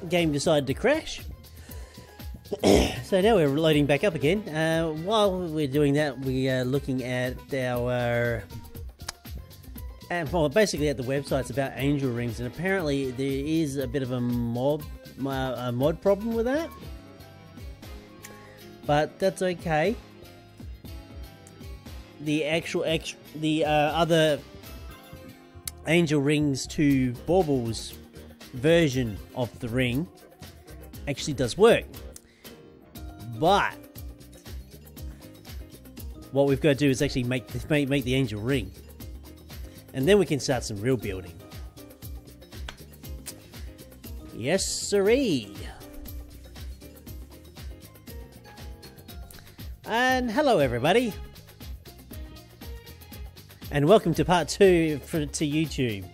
game decided to crash. So now we're loading back up again. While we're doing that, we are looking at our... well, basically at the websites about angel rings, and apparently there is a bit of a mod problem with that. But that's okay. The actual other Angel Rings to Baubles version of the ring actually does work. But what we've got to do is actually make the Angel Ring. And then we can start some real building. Yes, siree. And hello, everybody. And welcome to part 2 to YouTube.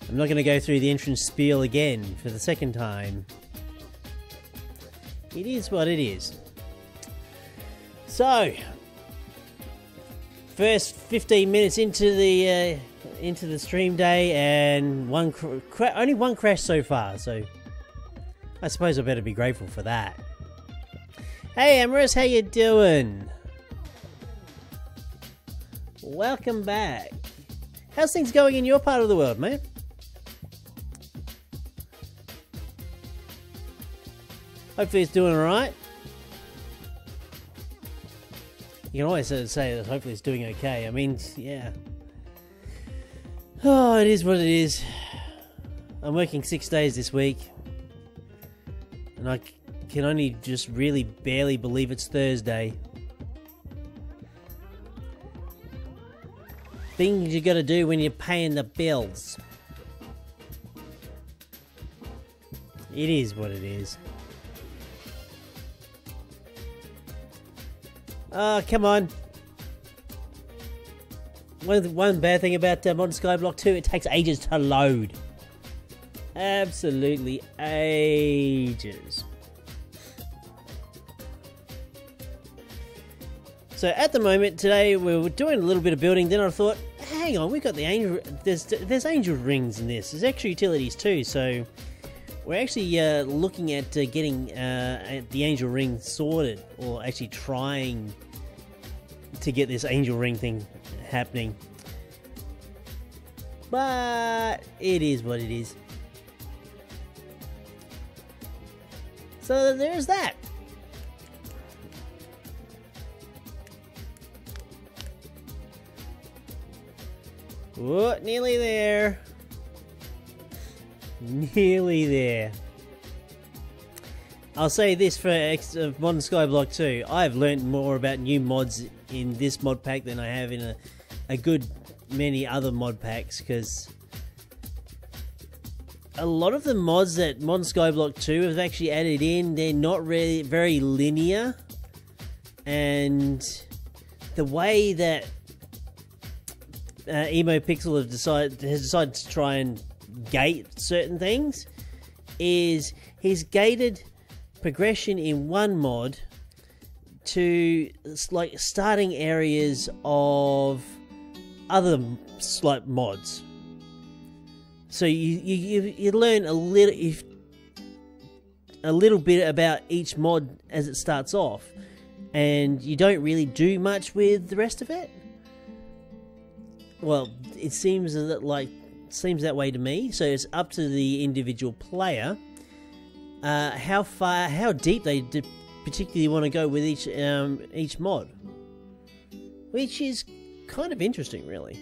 I'm not going to go through the entrance spiel again for the second time. It is what it is. So, first 15 minutes into the stream day, and only one crash so far. So, I suppose I better be grateful for that. Hey, Amorous, how you doing? Welcome back. How's things going in your part of the world, mate? Hopefully it's doing alright. You can always say that hopefully it's doing okay. I mean, yeah. Oh, it is what it is. I'm working 6 days this week. And I can only just really barely believe it's Thursday. Things you gotta do when you're paying the bills. It is what it is. Oh, come on. One bad thing about modern Skyblock 2, it takes ages to load. Absolutely ages. So at the moment, today we were doing a little bit of building, then I thought, hang on, we got the angel, there's angel rings in this. There's extra utilities too, so we're actually looking at getting the angel ring sorted, or actually trying to get this angel ring thing happening. But it is what it is. So there's that. Oh, nearly there. Nearly there. I'll say this for modern Skyblock 2. I've learned more about new mods in this mod pack than I have in a good many other mod packs, because a lot of the mods that modern Skyblock 2 have actually added in, they're not really very linear, and the way that Emo Pixel has decided to try and gate certain things is he's gated progression in one mod to like starting areas of other like mods. So you learn a little bit about each mod as it starts off, and you don't really do much with the rest of it. Well, it seems that way to me. So it's up to the individual player how deep they particularly want to go with each mod, which is kind of interesting, really.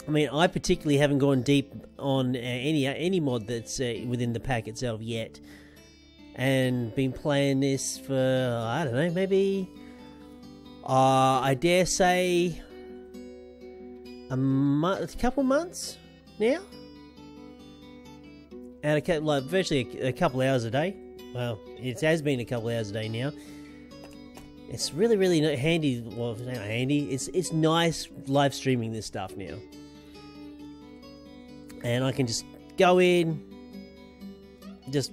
I mean, I particularly haven't gone deep on any mod that's within the pack itself yet, and been playing this for, I don't know, maybe I dare say a couple months now, and virtually a couple hours a day. Well, it has been a couple hours a day now. It's really handy. Well, it's not handy. It's nice live streaming this stuff now, and I can just go in, just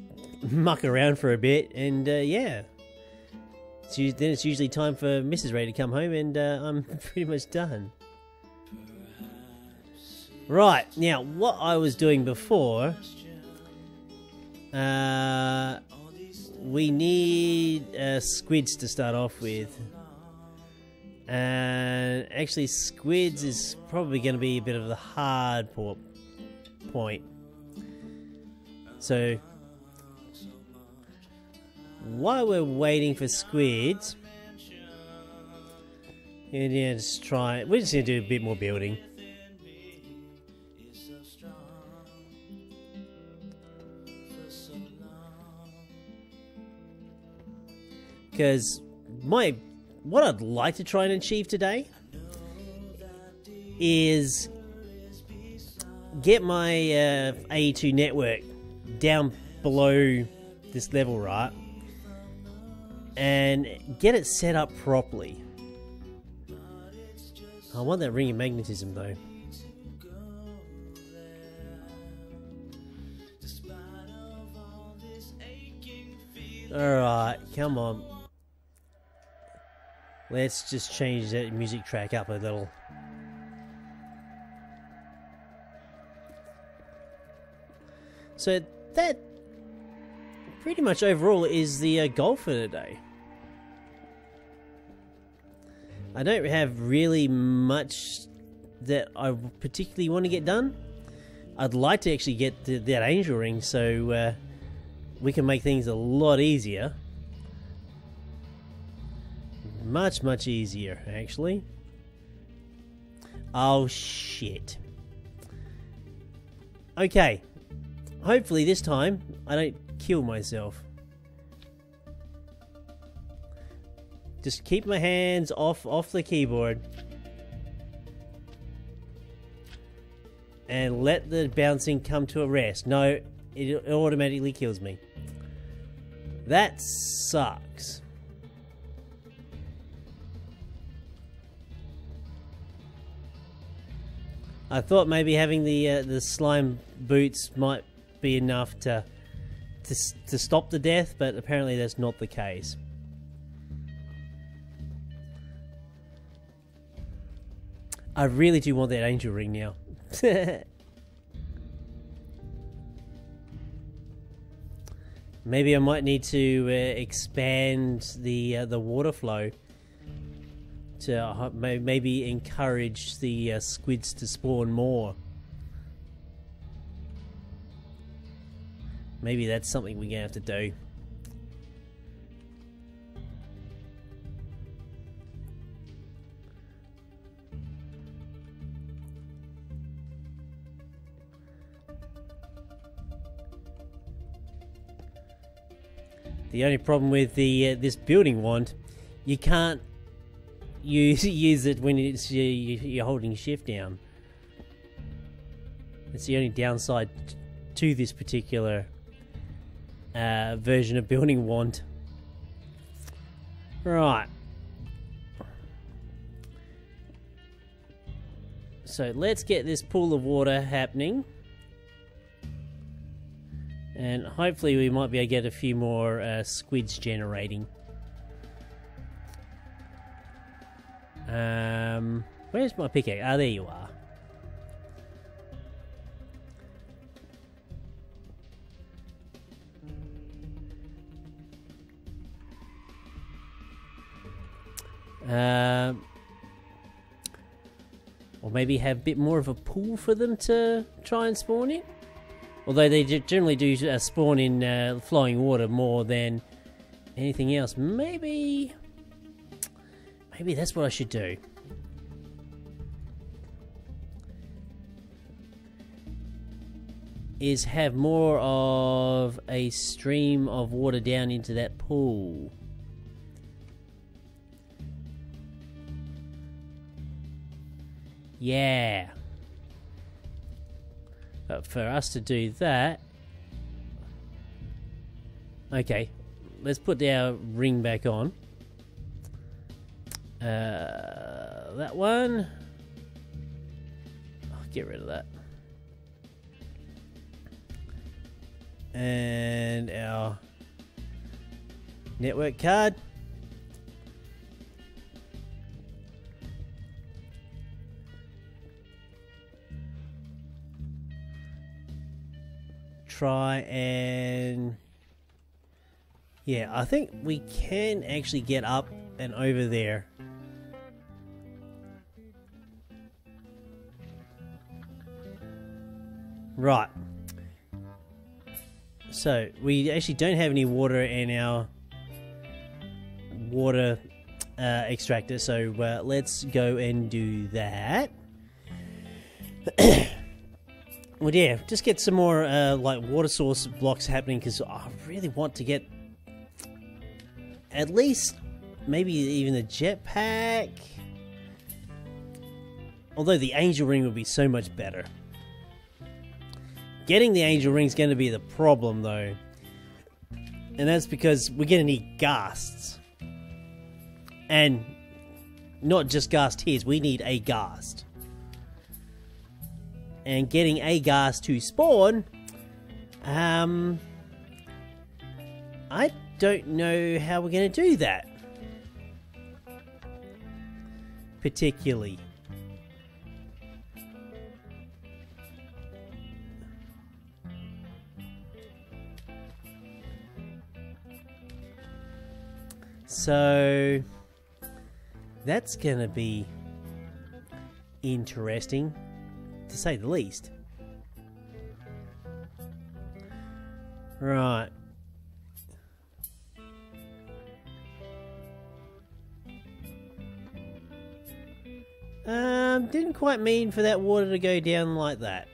muck around for a bit, and yeah. Then it's usually time for Mrs. Ray to come home, and I'm pretty much done. Right, now what I was doing before, we need squids to start off with. And actually squids is probably going to be a bit of the hard point. So while we're waiting for squids, we're just going to do a bit more building. Because what I'd like to try and achieve today is get my AE2 network down below this level, right? And get it set up properly. I want that ring of magnetism though. Alright, come on. Let's just change that music track up a little. So that pretty much overall is the goal for today. I don't have really much that I particularly want to get done. I'd like to actually get that angel ring so we can make things a lot easier. Much easier, actually. Oh, shit. Okay. Hopefully this time I don't kill myself. Just keep my hands off the keyboard. And let the bouncing come to a rest. No, it automatically kills me. That sucks. I thought maybe having the slime boots might be enough to stop the death, but apparently that's not the case. I really do want that angel ring now. Maybe I might need to expand the water flow to maybe encourage the squids to spawn more. Maybe that's something we're gonna have to do. The only problem with this building wand, you can't use it when you're holding shift down. It's the only downside to this particular version of building wand. Right. So let's get this pool of water happening. And hopefully we might be able to get a few more squids generating. Where's my pickaxe? Ah, there you are. Or maybe have a bit more of a pool for them to try and spawn in. Although they generally do spawn in flowing water more than anything else. Maybe that's what I should do. Is have more of a stream of water down into that pool. Yeah. But for us to do that... Okay, let's put our ring back on. That one... I'll get rid of that. And our network card. try and... Yeah, I think we can actually get up and over there. Right. So, we actually don't have any water in our water extractor, so let's go and do that. Well, yeah, just get some more like water source blocks happening, because I really want to get at least maybe even a jetpack. Although the angel ring would be so much better. Getting the angel ring is going to be the problem, though, and that's because we're going to need ghasts, and not just ghast tears. We need a ghast. And getting a ghast to spawn, I don't know how we're going to do that. Particularly. So that's going to be interesting, to say the least. Right. Didn't quite mean for that water to go down like that.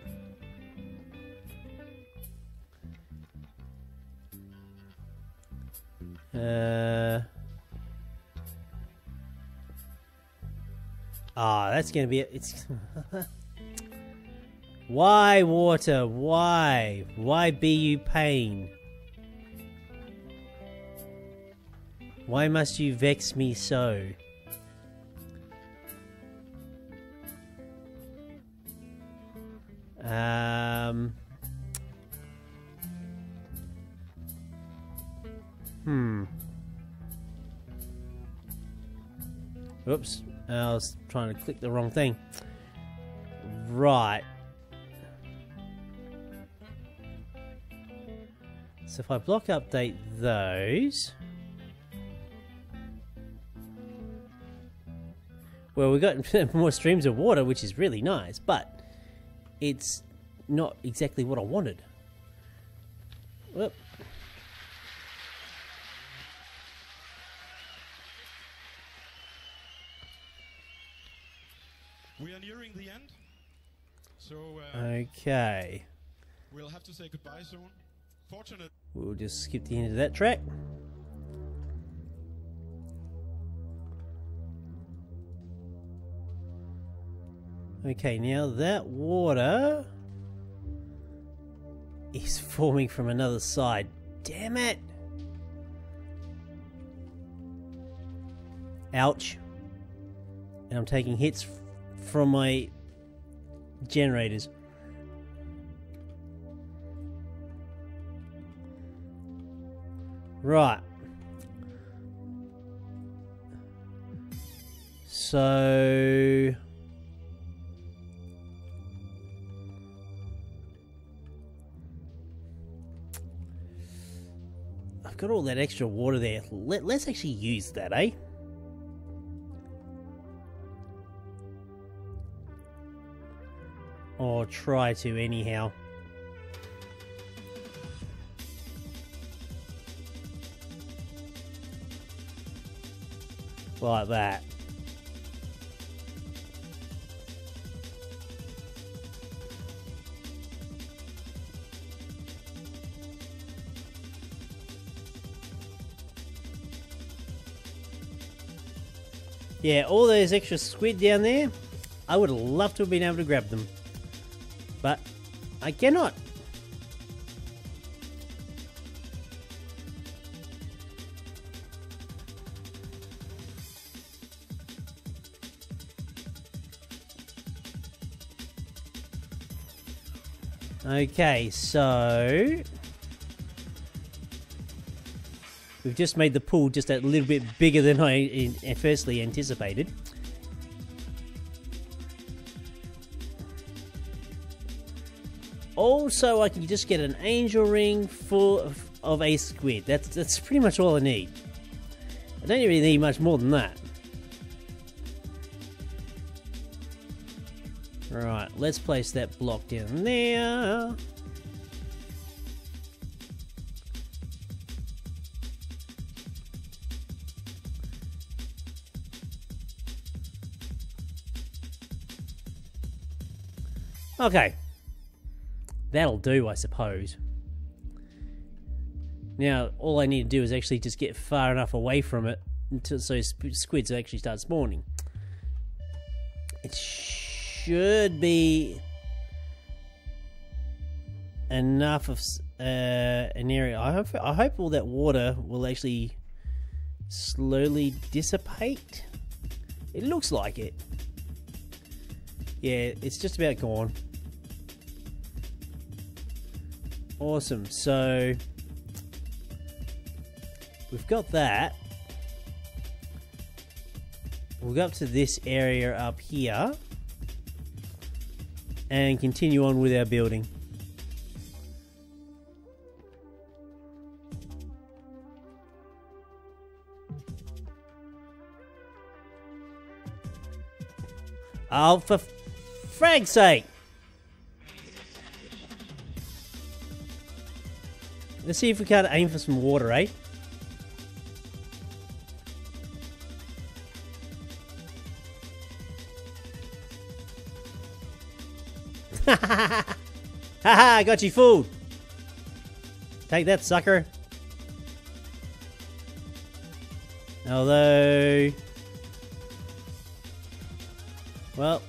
That's gonna be it's why water? Why? Why be you pain? Why must you vex me so? Oops, I was trying to click the wrong thing. Right. So if I block update those... Well, we got more streams of water, which is really nice, but it's not exactly what I wanted. Whoop. We are nearing the end, so okay. We'll have to say goodbye soon. Fortunate. We'll just skip the end of that track. Okay, now that water is forming from another side. Damn it! Ouch. And I'm taking hits from my generators. Right. So... I've got all that extra water there. Let's actually use that, eh? Or try to, anyhow. Like that. Yeah, all those extra squid down there, I would have loved to have been able to grab them. But I cannot. Okay, so we've just made the pool just a little bit bigger than I firstly anticipated. Also, I can just get an angel ring full of a squid. That's pretty much all I need. I don't really need much more than that. Right, let's place that block down there. Okay. That'll do, I suppose. Now, all I need to do is actually just get far enough away from it until so squids actually start spawning. It should be enough of an area. I hope all that water will actually slowly dissipate. It looks like it. Yeah, it's just about gone. Awesome. So we've got that. We'll go up to this area up here and continue on with our building. Oh, for frag's sake! Let's see if we can't aim for some water, eh? Haha, got you fooled. Take that, sucker. Although, well,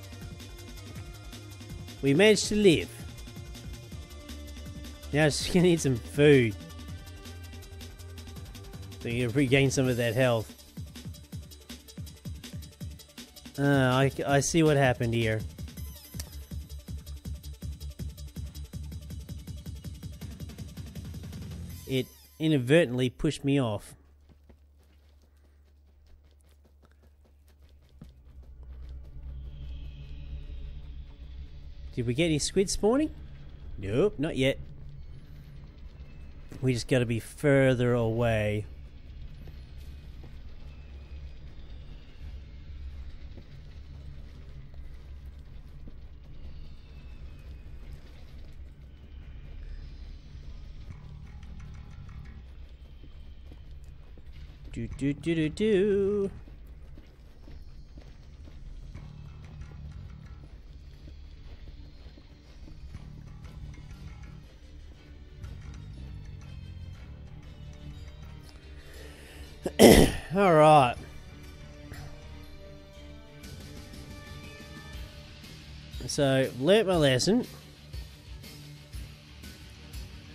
we managed to live. Now it's just gonna need some food. So you can regain some of that health. I see what happened here. It inadvertently pushed me off. Did we get any squid spawning? Nope, not yet. We just gotta be further away. Do do do do do. All right. So, learnt my lesson.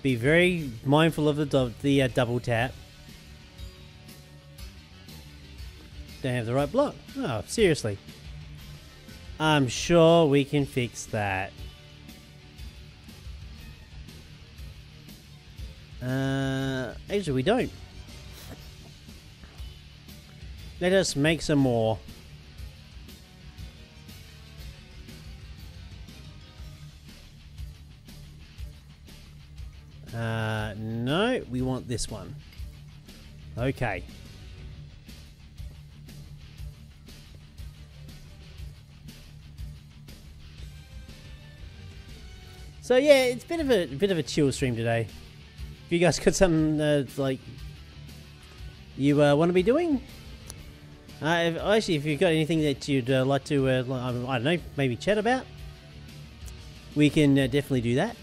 Be very mindful of the double tap. Don't have the right block. Oh, seriously. I'm sure we can fix that. Actually, we don't. Let us make some more. No, we want this one. Okay. So yeah, it's a bit of a chill stream today. If you guys got something like you want to be doing, if you've got anything that you'd like to, I don't know, maybe chat about, we can definitely do that.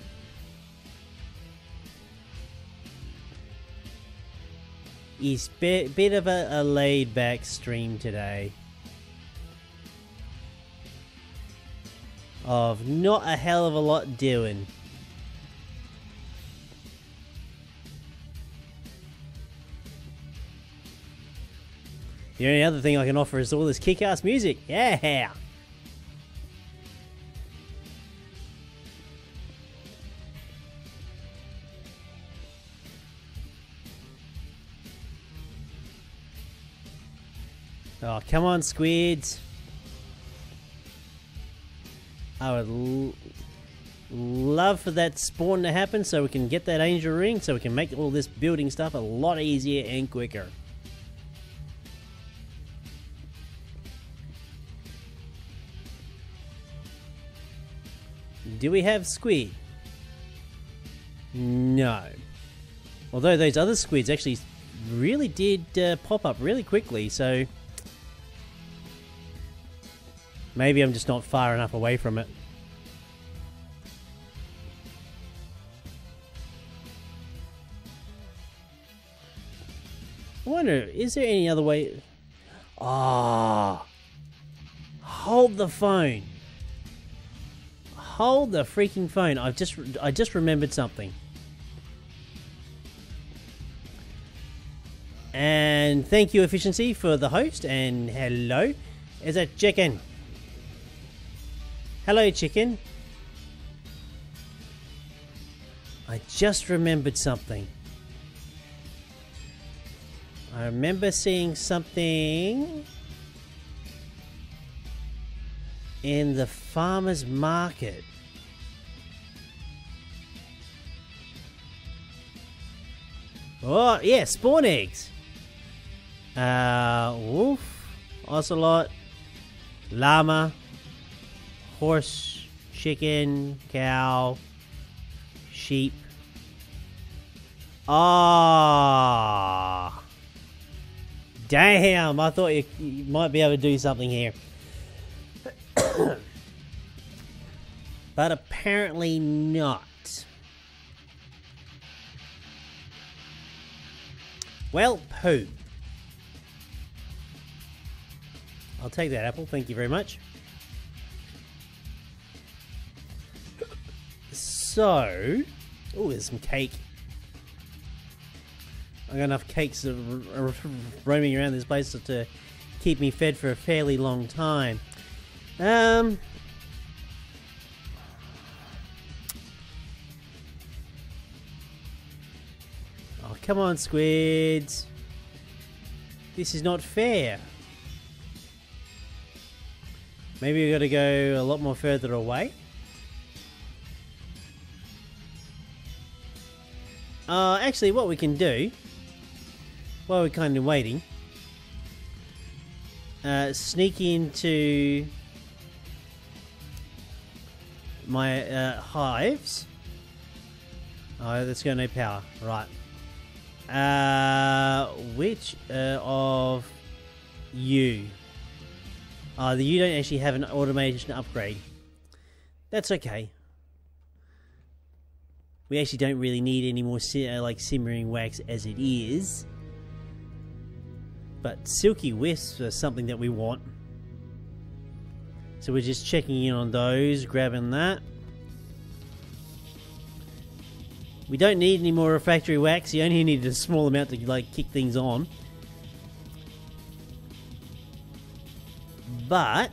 It's a bit of a laid-back stream today. Of not a hell of a lot doing. The only other thing I can offer is all this kick-ass music. Yeah! Oh, come on, squids. I would Love for that spawn to happen so we can get that angel ring, so we can make all this building stuff a lot easier and quicker. Do we have squid? No. Although those other squids actually really did pop up really quickly, so maybe I'm just not far enough away from it. I wonder, is there any other way? Ah, hold the phone. Hold the freaking phone. I just remembered something. And thank you, Efficiency, for the host. And hello. Is that chicken? Hello, chicken. I just remembered something. I remember seeing something in the farmer's market. Oh, yeah, spawn eggs. Wolf, ocelot, llama, horse, chicken, cow, sheep. Ah. Damn, I thought you might be able to do something here. But apparently not. Well, poo. I'll take that apple, thank you very much. So, oh, there's some cake. I got enough cakes roaming around this place to keep me fed for a fairly long time. Oh, come on, squids. This is not fair. Maybe we've got to go a lot more further away. Actually, what we can do, while we're kind of waiting, sneak into my hives. Oh, that's got no power. Right. Which of you? You don't actually have an automation upgrade. That's okay. We actually don't really need any more like simmering wax as it is. But silky wisps are something that we want. So we're just checking in on those, grabbing that. We don't need any more refractory wax. You only need a small amount to like kick things on. But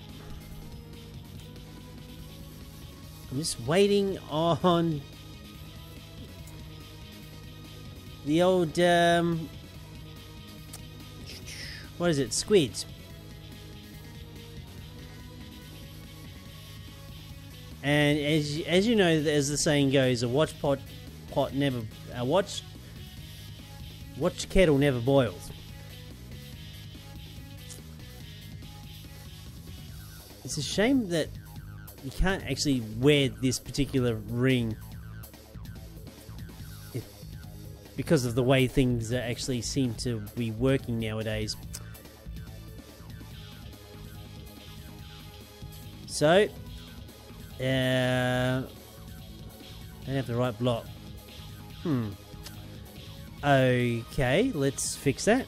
I'm just waiting on the old what is it? Squids. And as you know, as the saying goes, a watch kettle never boils. It's a shame that you can't actually wear this particular ring because of the way things actually seem to be working nowadays. So, I don't have the right block. Okay, let's fix that.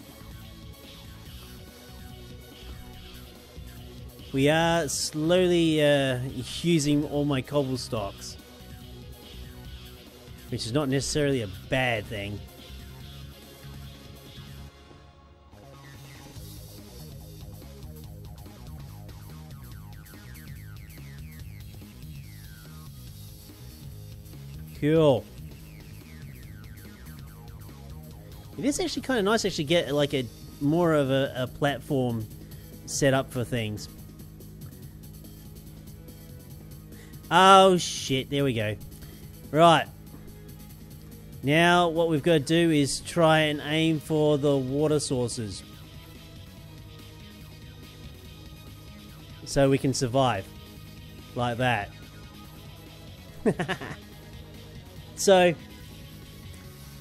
We are slowly using all my cobble stocks, which is not necessarily a bad thing. Cool. It is actually kind of nice to actually get like a more of a platform set up for things. Oh shit, there we go. Right. Now what we've got to do is try and aim for the water sources. So we can survive. Like that. So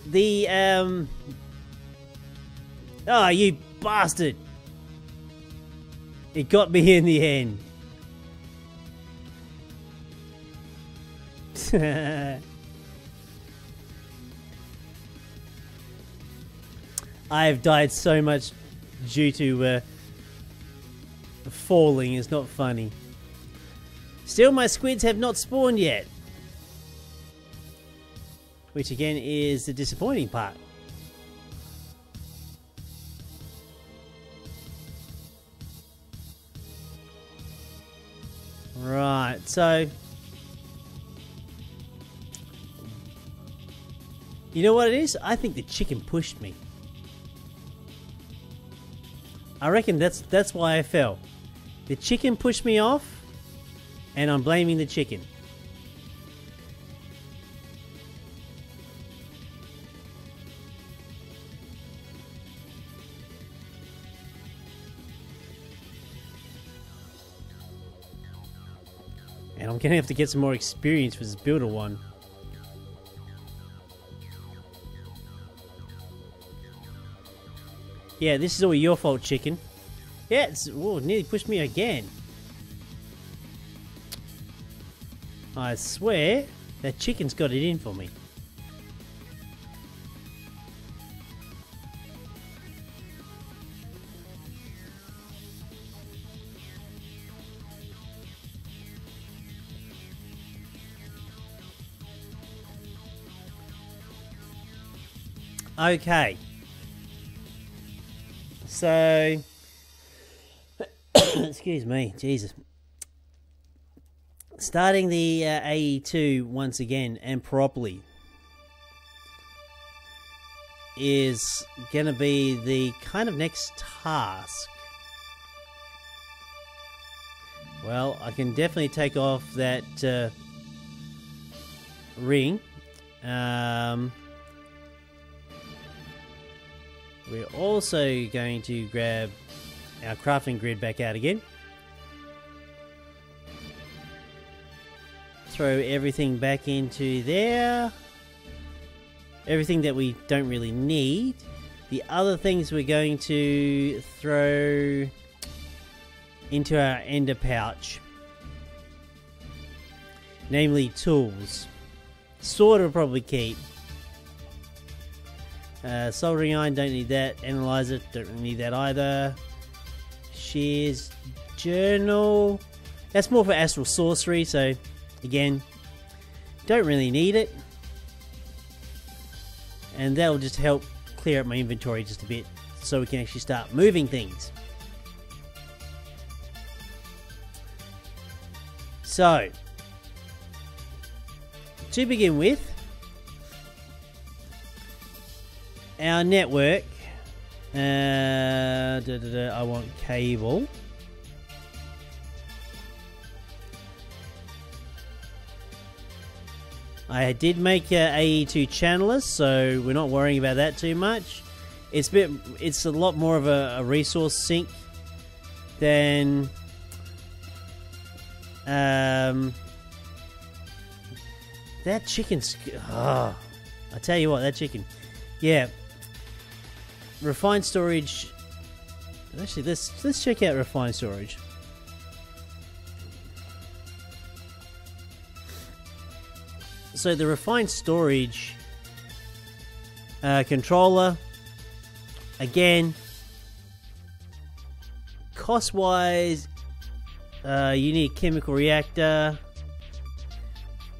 the oh, you bastard! It got me in the end. I have died so much due to falling. It's not funny. Still, my squids have not spawned yet. Which again is the disappointing part. Right, so... You know what it is? I think the chicken pushed me. I reckon that's why I fell. The chicken pushed me off, and I'm blaming the chicken. And I'm gonna have to get some more experience with this builder one. Yeah, this is all your fault, chicken. Yeah, it's nearly pushed me again. I swear that chicken's got it in for me. Okay. So, excuse me, Jesus. Starting the AE2 once again and properly is going to be the kind of next task. Well, I can definitely take off that ring. We're also going to grab our crafting grid back out again. Throw everything back into there. Everything that we don't really need. The other things we're going to throw into our ender pouch. Namely tools. Sword will probably keep. Soldering iron, don't need that. Analyzer, don't really need that either. Shears, journal. That's more for astral sorcery, so again, don't really need it. And that'll just help clear up my inventory just a bit so we can actually start moving things. So, to begin with, our network, I want cable. I did make AE2 channelers, so we're not worrying about that too much. It's a lot more of a resource sink than that chicken's. Oh, I tell you what, that chicken, yeah. Refined storage. Actually, let's check out refined storage. So the refined storage controller, again, cost-wise, you need a chemical reactor,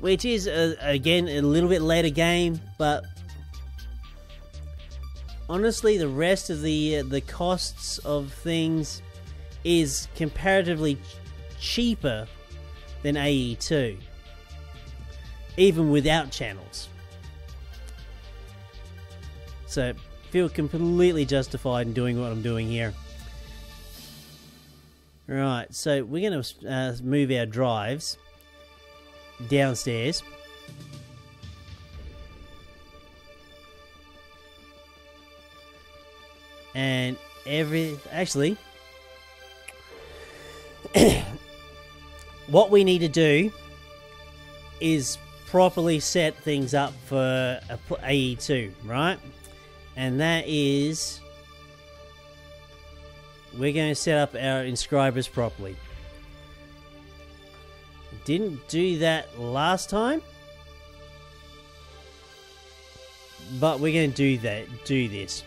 which is again a little bit later game, but honestly, the rest of the costs of things is comparatively cheaper than AE2, even without channels. So, feel completely justified in doing what I'm doing here. Right, so we're going to move our drives. downstairs. And actually, what we need to do is properly set things up for AE2, right? And that is, we're going to set up our inscribers properly. Didn't do that last time, but we're going to do this.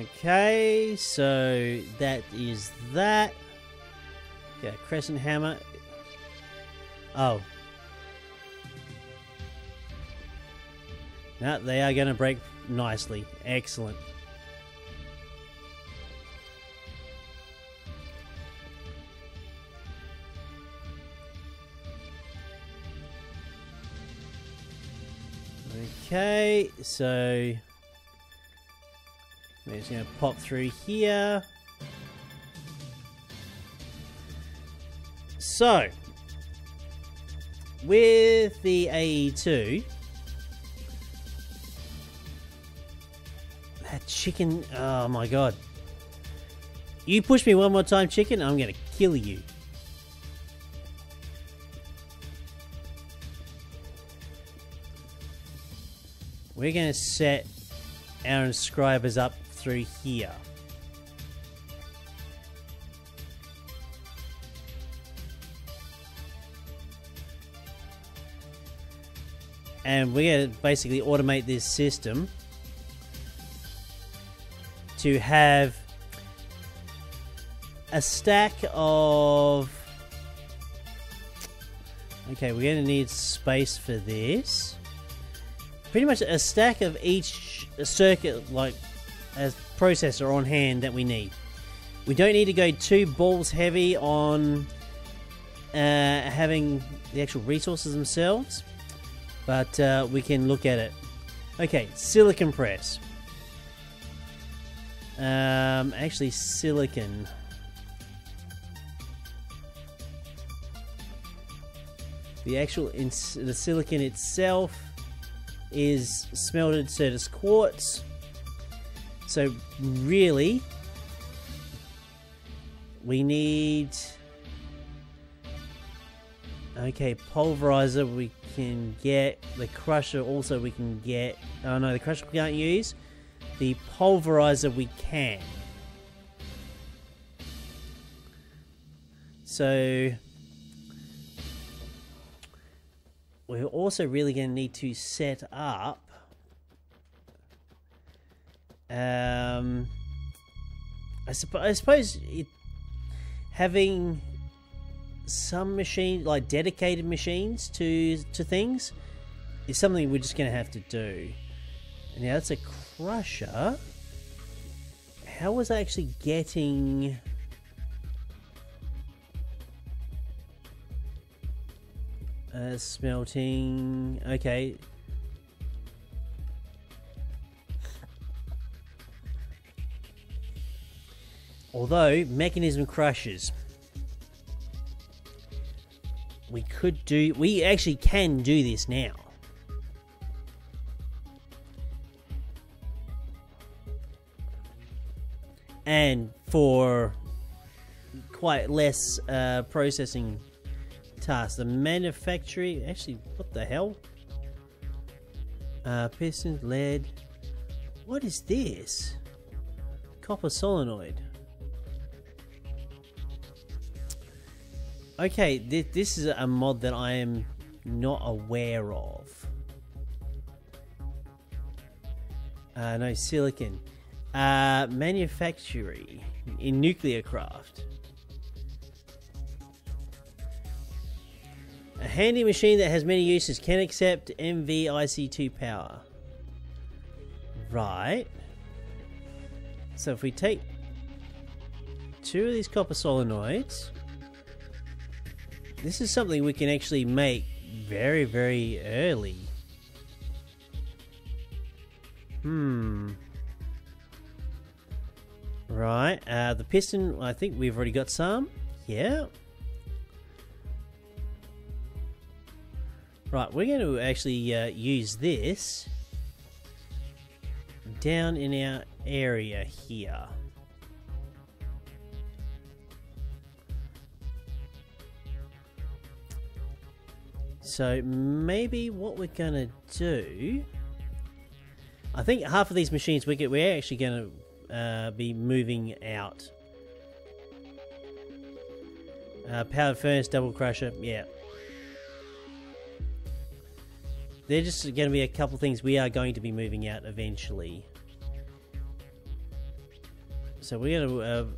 Okay, so that is that. Okay, crescent hammer. Oh. Now they are going to break nicely. Excellent. Okay, so we're just going to pop through here. So, with the AE2, that chicken, oh my god. You push me one more time, chicken, I'm going to kill you. We're going to set our inscribers up through here. And we're going to basically automate this system to have a stack of... Okay, we're going to need space for this. Pretty much a stack of each circuit, like a processor on hand that we need. We don't need to go too balls heavy on having the actual resources themselves, but we can look at it. Okay, silicon press. Actually, silicon. The silicon itself is smelted Certus quartz. So really, we need... Okay, pulverizer we can get. The crusher also we can get. Oh no, the crusher we can't use. The pulverizer we can. So we're also really going to need to set up I suppose having some machine, like dedicated machines to things, is something we're just going to have to do. Now that's a crusher. How was I actually getting... smelting... Okay. Although, mechanism crushers. We actually can do this now. And for quite less processing tasks. The manufacturing... Actually, what the hell? Pistons, lead... What is this? Copper solenoid. Okay, this is a mod that I am not aware of. No, silicon. Manufacturing in nuclear craft. A handy machine that has many uses, can accept MV-IC2 power. Right. So if we take 2 of these copper solenoids, this is something we can actually make very, very early. Right, the piston, I think we've already got some. Yeah. Right, we're going to actually use this down in our area here. So maybe what we're going to do, I think half of these machines we're actually going to be moving out. Powered furnace, double crusher, yeah. They're just going to be a couple things we are going to be moving out eventually. So we're going to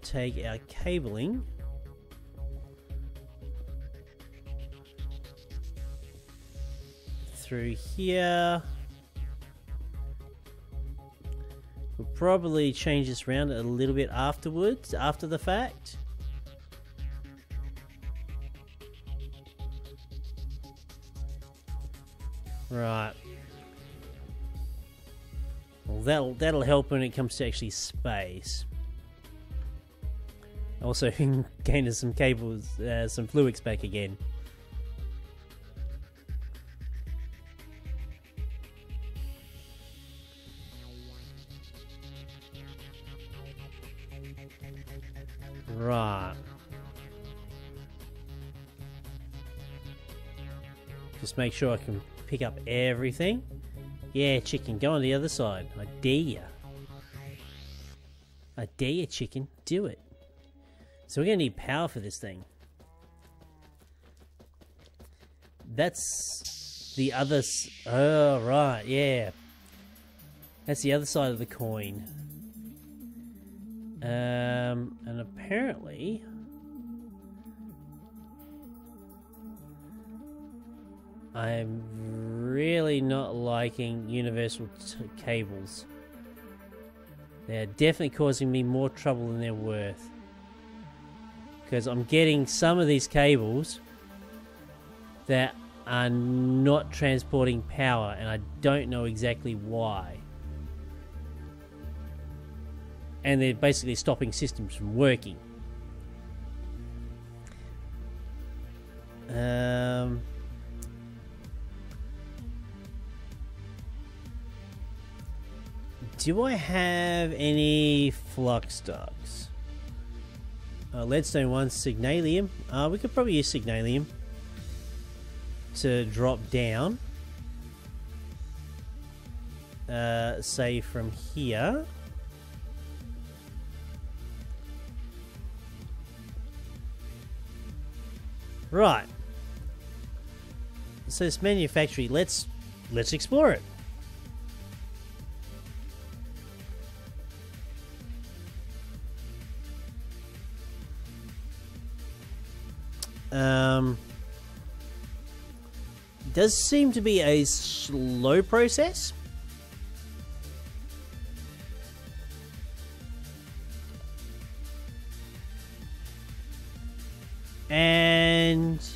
take our cabling through here. We'll probably change this around a little bit afterwards, after the fact. Right. Well, that'll help when it comes to actually space. Also, gain us some cables, some fluids back again. Right. Just make sure I can pick up everything. Yeah, chicken, go on the other side. I dare ya. I dare ya, chicken. Do it. So we're going to need power for this thing. That's the other... Oh, right, yeah. That's the other side of the coin. And apparently... I'm really not liking universal cables. They're definitely causing me more trouble than they're worth. Because I'm getting some of these cables that are not transporting power, and I don't know exactly why. And they're basically stopping systems from working. Do I have any flux ducts? Leadstone 1, signalium. We could probably use signalium to drop down. Say from here. Right. So this manufactory, let's explore it. Does seem to be a slow process. And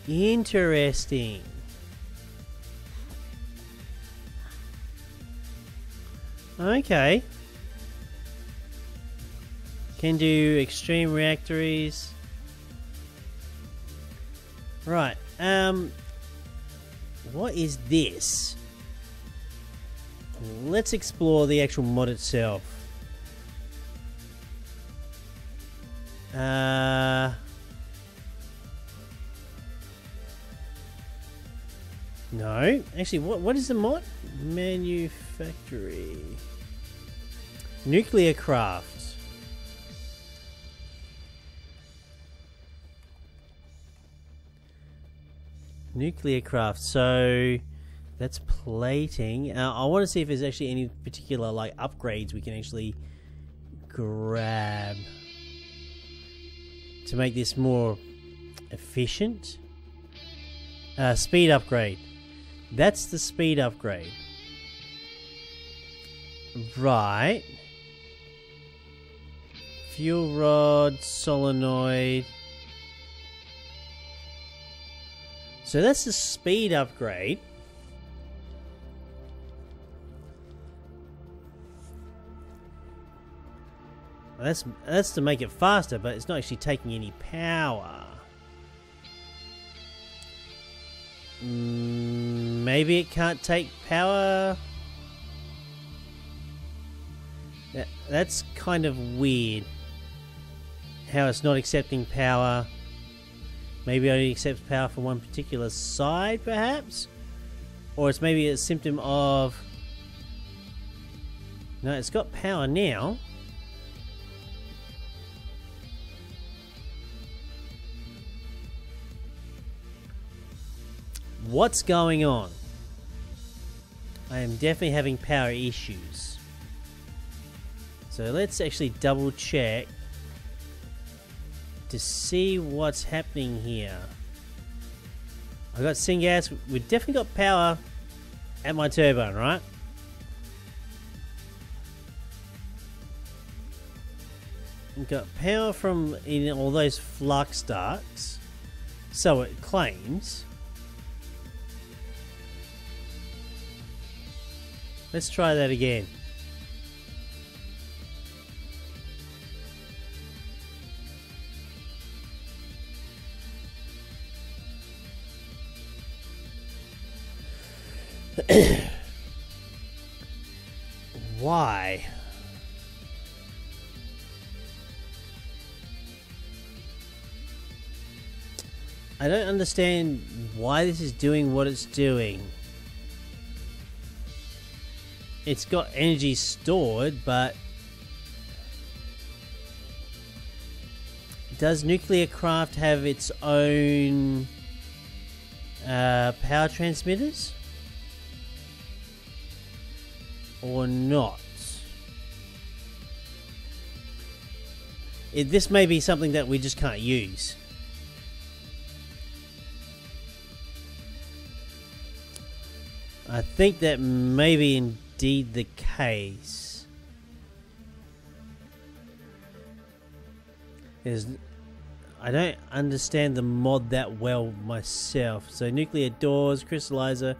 interesting. Okay. Can do extreme reactors. Right. What is this? Let's explore the actual mod itself. No. Actually, what is the mod? Manufactory. Nuclear craft. Nuclear craft. So that's plating. I want to see if there's actually any particular like upgrades we can actually grab to make this more efficient. Speed upgrade. That's the speed upgrade. Right. Fuel rod, solenoid. So that's the speed upgrade. That's to make it faster, but it's not actually taking any power. Maybe it can't take power. That's kind of weird. How it's not accepting power. Maybe it only accepts power from one particular side, perhaps? Or it's maybe a symptom of... No, it's got power now. What's going on? I am definitely having power issues. So let's actually double check to see what's happening here. I got syngas. We've definitely got power at my turbine, right? We've got power from in all those flux ducts, so it claims. Let's try that again. Why? I don't understand why this is doing what it's doing. It's got energy stored, but does nuclear craft have its own power transmitters? Or not? This may be something that we just can't use. I think that may be indeed the case. I don't understand the mod that well myself. So nuclear doors, crystallizer.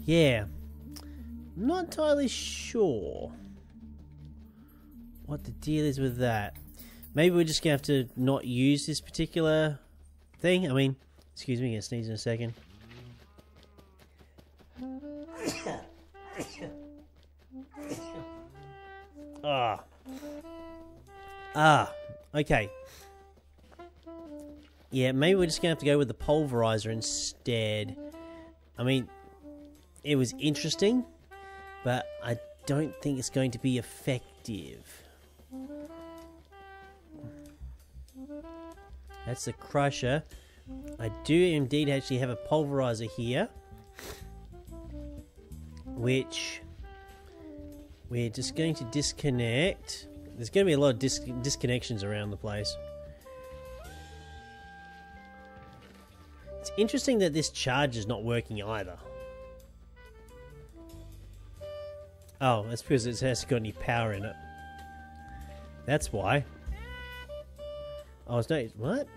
Yeah. I'm not entirely sure what the deal is with that. Maybe we're just gonna have to not use this particular thing. I mean, excuse me, I'm gonna sneeze in a second. Okay. Yeah, maybe we're just gonna have to go with the pulverizer instead. I mean, it was interesting, but I don't think it's going to be effective. That's the crusher. I do indeed actually have a pulverizer here, which we're just going to disconnect. There's going to be a lot of disconnections around the place. It's interesting that this charge is not working either. Oh, that's because it hasn't got any power in it. That's why. Oh, it's no... What?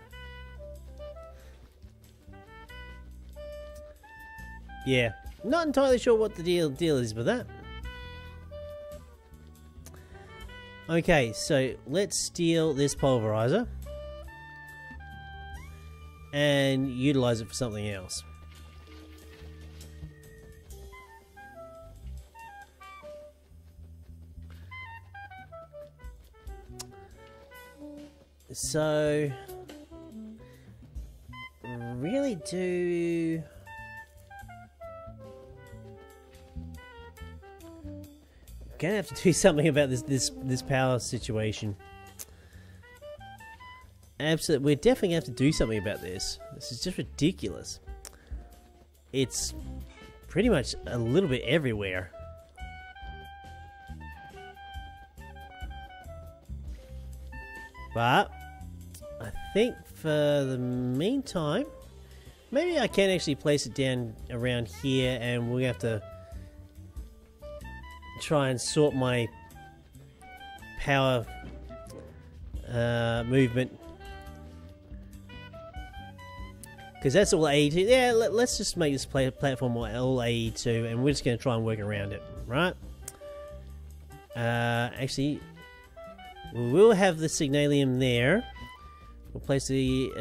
Yeah. Not entirely sure what the deal is with that. Okay, so let's steal this pulverizer and utilize it for something else. So, really do... Gonna have to do something about this power situation. Absolutely, we're definitely gonna have to do something about this. This is just ridiculous. It's pretty much a little bit everywhere. But I think for the meantime, maybe I can actually place it down around here, and we'll have to try and sort my power movement Because that's all AE2. Yeah, let's just make this platform all AE2, and we're just going to try and work around it, right? Actually, we will have the Signalium there. We'll place the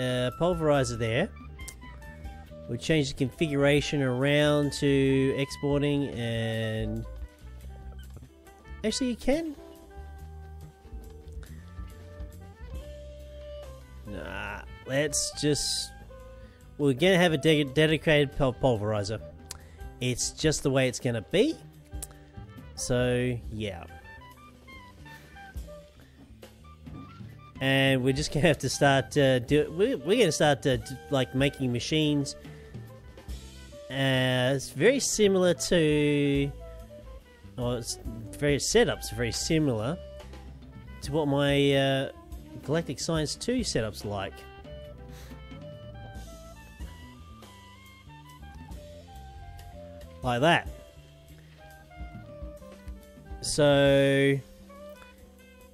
pulverizer there. We'll change the configuration around to exporting, and actually you can. Nah, let's just. We're gonna have a dedicated pulverizer. It's just the way it's gonna be. So yeah. And we're just gonna have to start. We're gonna start like making machines. It's very similar to. It's various setups are very similar to what my Galactic Science 2 setups like. Like that. So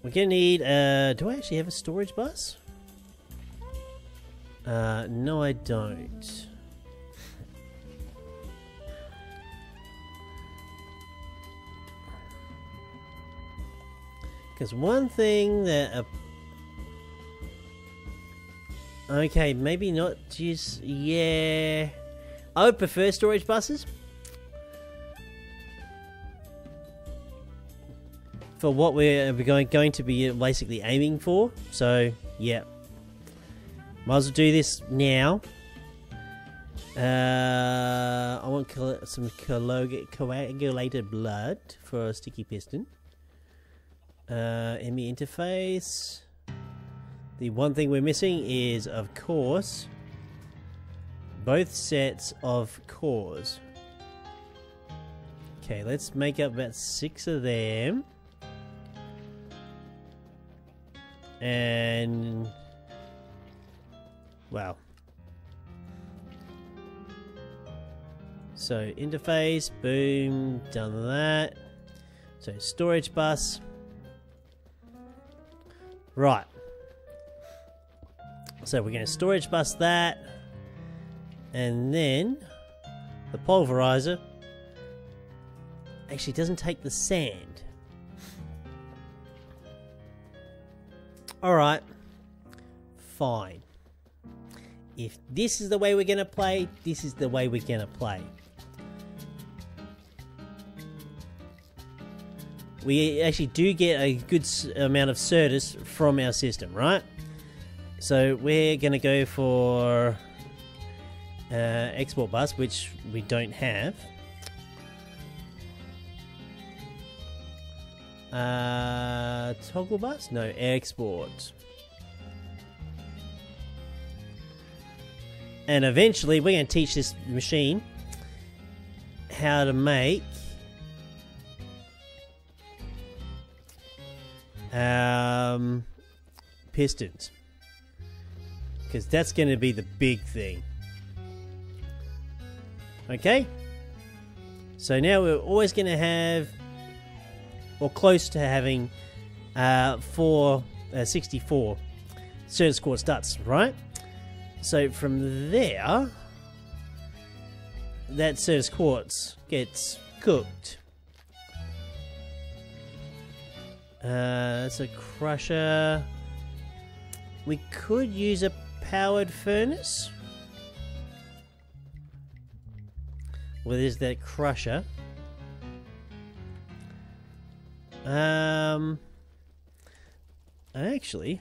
we're gonna need. Do I actually have a storage bus? No, I don't. Because one thing that. Okay, maybe not just. Yeah. I would prefer storage buses. For what we're going to be basically aiming for. So, yeah. Might as well do this now. I want some coagulated blood for a sticky piston. ME interface. The one thing we're missing is, of course, both sets of cores. Okay, let's make up about 6 of them. And wow. So interface, boom, done that. So storage bus. Right. So we're going to storage bus that. And then the pulverizer actually doesn't take the sand. Alright, fine. If this is the way we're going to play, this is the way we're going to play. We actually do get a good amount of Certus from our system, right? So we're going to go for export bus, which we don't have. Toggle bus? No, export. And eventually we're going to teach this machine how to make pistons. Because that's going to be the big thing. Okay? So now we're always going to have, or close to having, 64 Certus quartz ducts, right? So from there, that Certus quartz gets cooked. That's a crusher. We could use a powered furnace. Well, there's that crusher. Actually,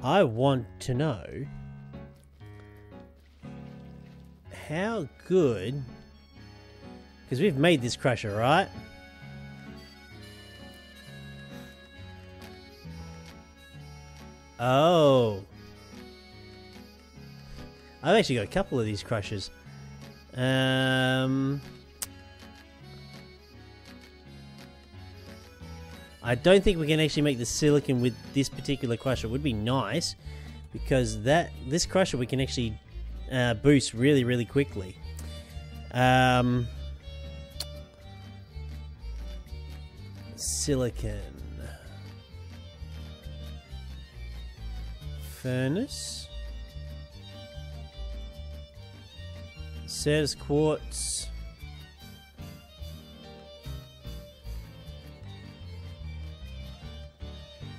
I want to know how good, because we've made this crusher, right? Oh, I've actually got a couple of these crushers. I don't think we can actually make the silicon with this particular crusher. It would be nice, because this crusher we can actually boost really, really quickly. Silicon. furnace. Certus quartz.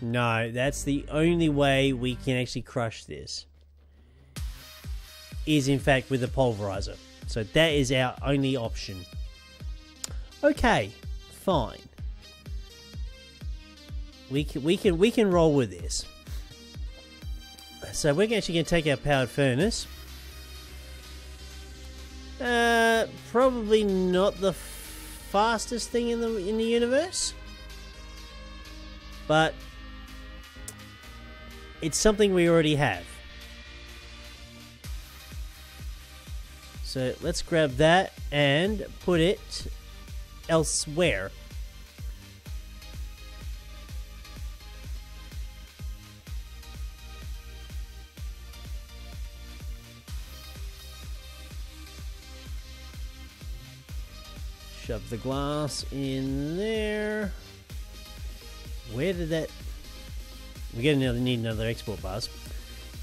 No, that's the only way we can actually crush this. Is in fact with the pulverizer. So that is our only option. Okay, fine. We can roll with this. So we're actually going to take our powered furnace. Probably not the fastest thing in the universe, but it's something we already have. So let's grab that and put it elsewhere. Shove the glass in there. Where did that... We're going to need another export bus.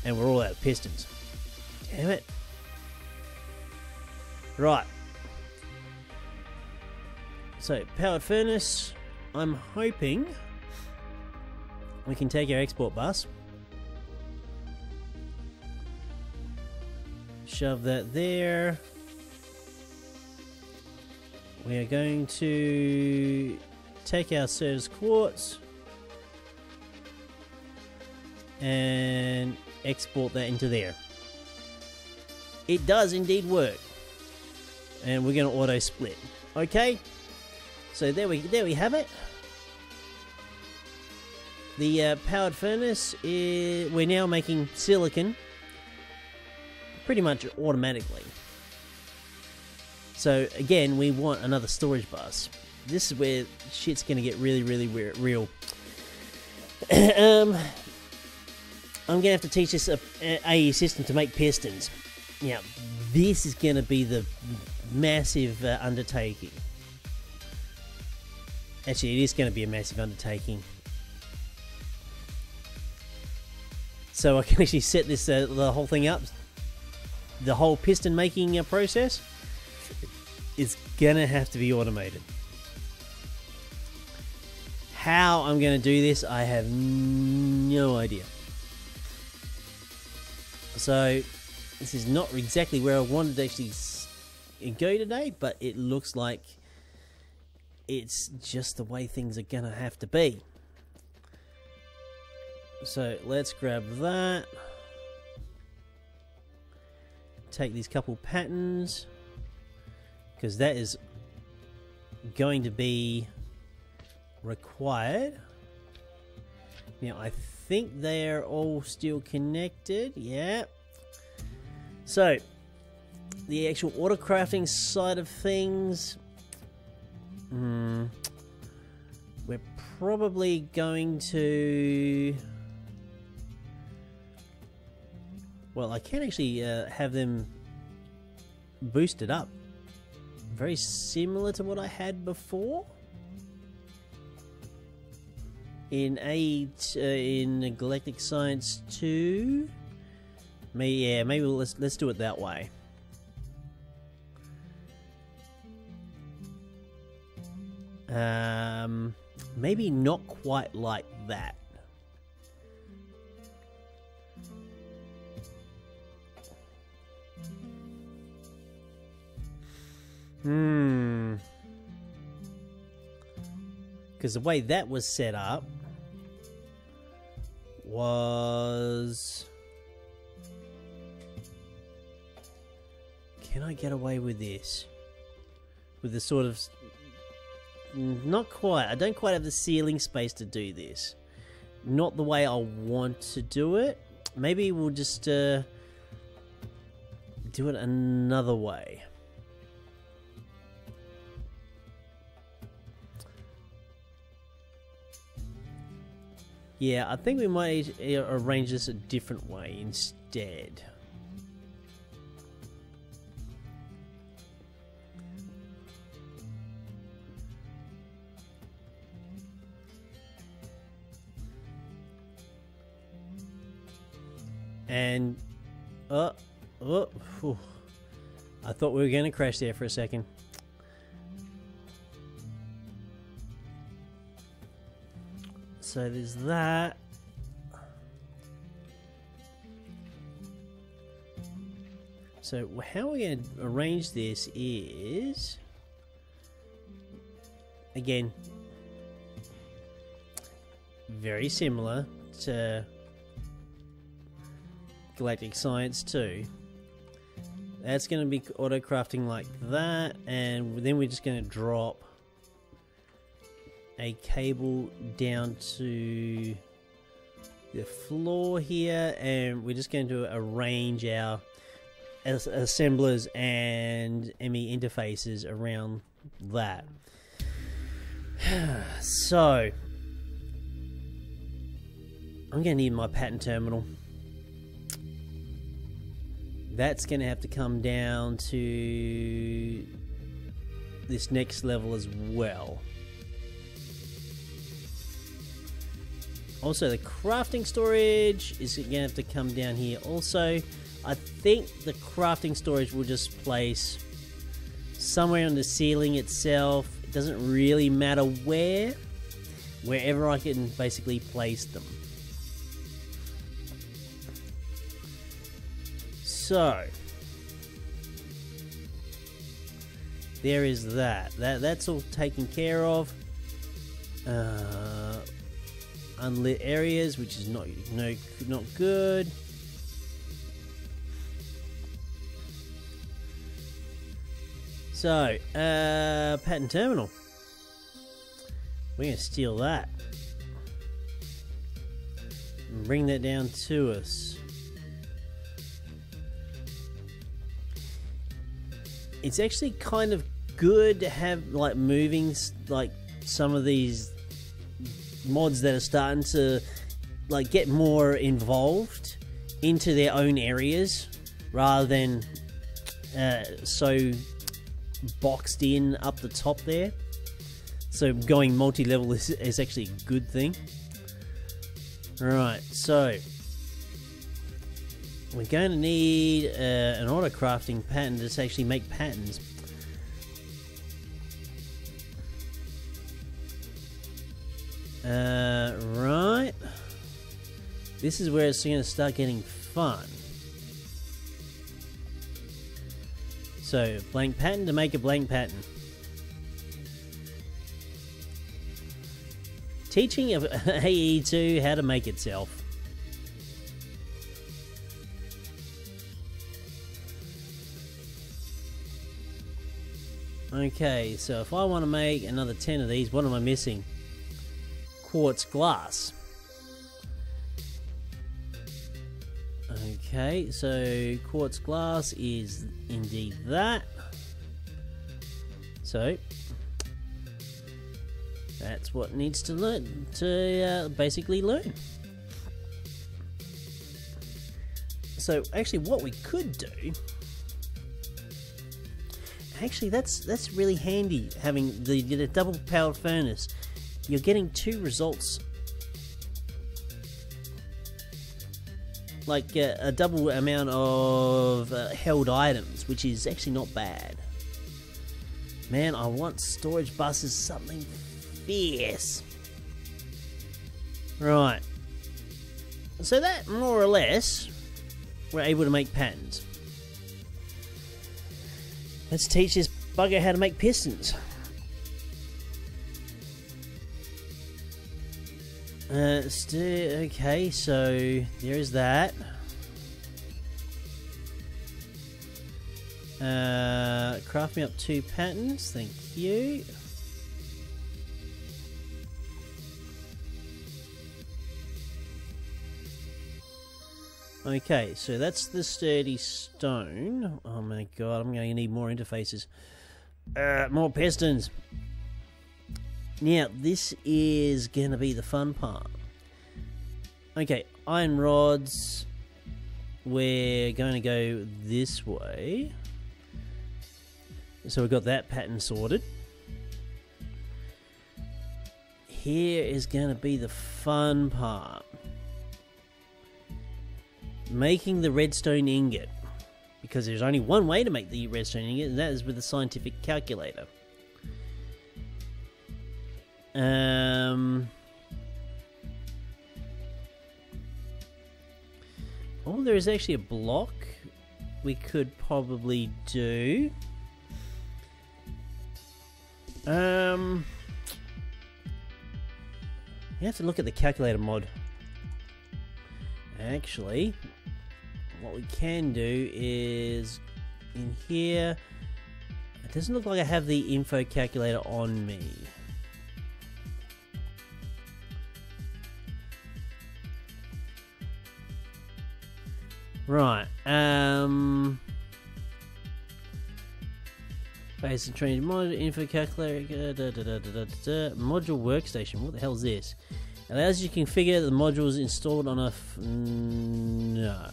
And we're all out of pistons. Damn it. Right. So, powered furnace. I'm hoping we can take our export bus. Shove that there. We are going to take our Certus quartz and export that into there. It does indeed work. And we're going to auto split. Okay. So there we have it. The powered furnace is, we're now making silicon pretty much automatically. So again, we want another storage bus. This is where shit's gonna get really real. I'm gonna have to teach this AE system to make pistons. Now, this is gonna be the massive undertaking. Actually, it is gonna be a massive undertaking. So I can actually set this the whole thing up. The whole piston making process is gonna have to be automated. How I'm gonna do this, I have no idea. So this is not exactly where I wanted to actually go today, but it looks like it's just the way things are gonna have to be. So let's grab that. Take these couple patterns, because that is going to be required. Now I think they're all still connected. Yeah. So the actual auto crafting side of things, we're probably going to... Well, I can actually have them boosted up. Very similar to what I had before. In in Galactic Science 2. Maybe let's do it that way. Maybe not quite like that. Because the way that was set up was... Can I get away with this? With the sort of... Not quite. I don't quite have the ceiling space to do this. Not the way I want to do it. Maybe we'll just do it another way. Yeah, I think we might arrange this a different way instead. And I thought we were going to crash there for a second. So there's that. So how we're going to arrange this is, again, very similar to Galactic Science 2. That's going to be auto crafting like that, and then we're just going to drop a cable down to the floor here, and we're just going to arrange our assemblers and ME interfaces around that. So I'm going to need my pattern terminal. That's going to have to come down to this next level as well. Also, the crafting storage is going to have to come down here also. I think the crafting storage will just place somewhere on the ceiling itself. It doesn't really matter where. Wherever I can basically place them. So there is that. That's all taken care of. Unlit areas, which is not good. So, pattern terminal. We're going to steal that. And bring that down to us. It's actually kind of good to have like moving like some of these mods that are starting to like get more involved into their own areas rather than so boxed in up the top there. So going multi-level is actually a good thing. Right, so we're going to need an auto crafting pattern to actually make patterns. Right. This is where it's going to start getting fun. So, blank pattern to make a blank pattern. Teaching AE2 how to make itself. Okay, so if I want to make another 10 of these, what am I missing? Quartz glass. Okay, so quartz glass is indeed that. So that's what needs to learn to basically learn. So actually, what we could do. Actually, that's really handy having the double powered furnace. You're getting two results, like a double amount of held items, which is actually not bad. Man, I want storage buses, something fierce. Right. So that, more or less, we're able to make patterns. Let's teach this bugger how to make pistons. Okay, so there is that. Craft me up 2 patterns, thank you. Okay, so that's the sturdy stone. Oh my god, I'm going to need more interfaces. More pistons. Now, this is going to be the fun part. Okay, iron rods. We're going to go this way. So we've got that pattern sorted. Here is going to be the fun part. making the redstone ingot. Because there's only one way to make the redstone ingot, and that is with the scientific calculator. Oh, there is actually a block we could probably do. You have to look at the calculator mod. Actually, what we can do is in here. It doesn't look like I have the info calculator on me. Right, basic training module, info calculator, module workstation, what the hell is this? Allows you to configure the modules installed on a no.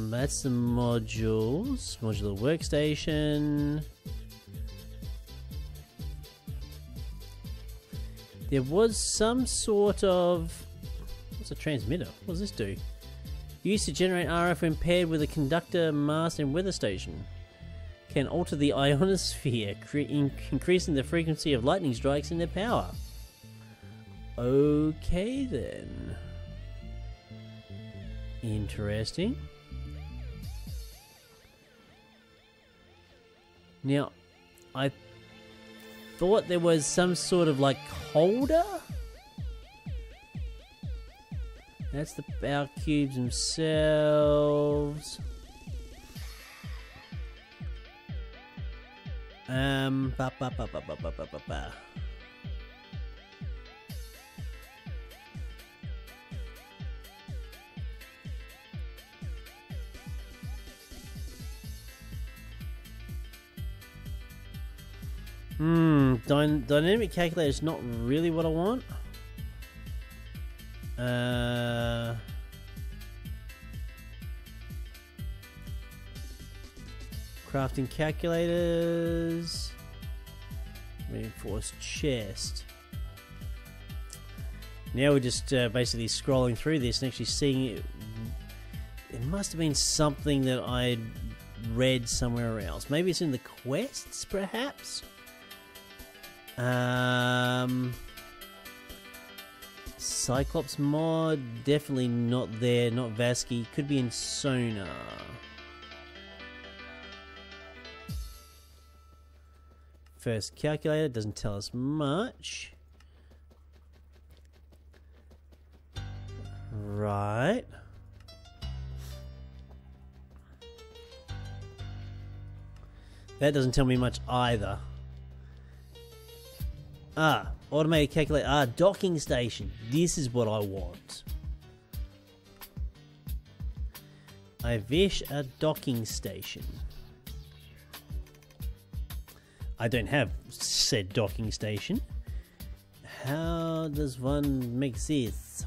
That's the modules, modular workstation. There was some sort of... What's a transmitter? What does this do? Used to generate RF when paired with a conductor, mast and weather station. Can alter the ionosphere, increasing the frequency of lightning strikes and their power. Okay then. Interesting. Now, I thought there was some sort of like holder. That's the power cubes themselves. Dynamic calculator is not really what I want. Crafting calculators. Reinforced chest. Now we're just basically scrolling through this and actually seeing it. It must have been something that I'd read somewhere else. Maybe it's in the quests, perhaps? Cyclops mod, definitely not there, not Vasky. Could be in Sonar. First calculator, doesn't tell us much. Right. That doesn't tell me much either. Automated calculator. Docking station. This is what I want. I wish a docking station. I don't have said docking station. How does one make this?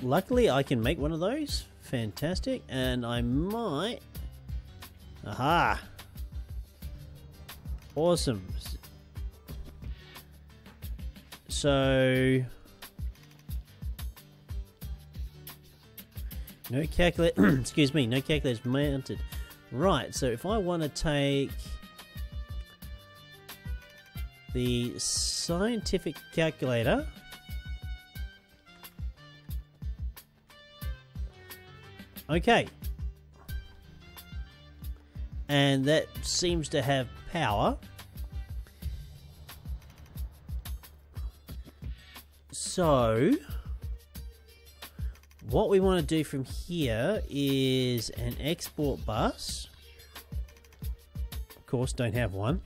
Luckily I can make one of those. Fantastic. And I might... Aha! Awesome. So... No calculator... excuse me, no calculator's mounted. Right, so if I want to take... the scientific calculator... Okay. And that seems to have power. So, what we want to do from here is an export bus. Of course, don't have one.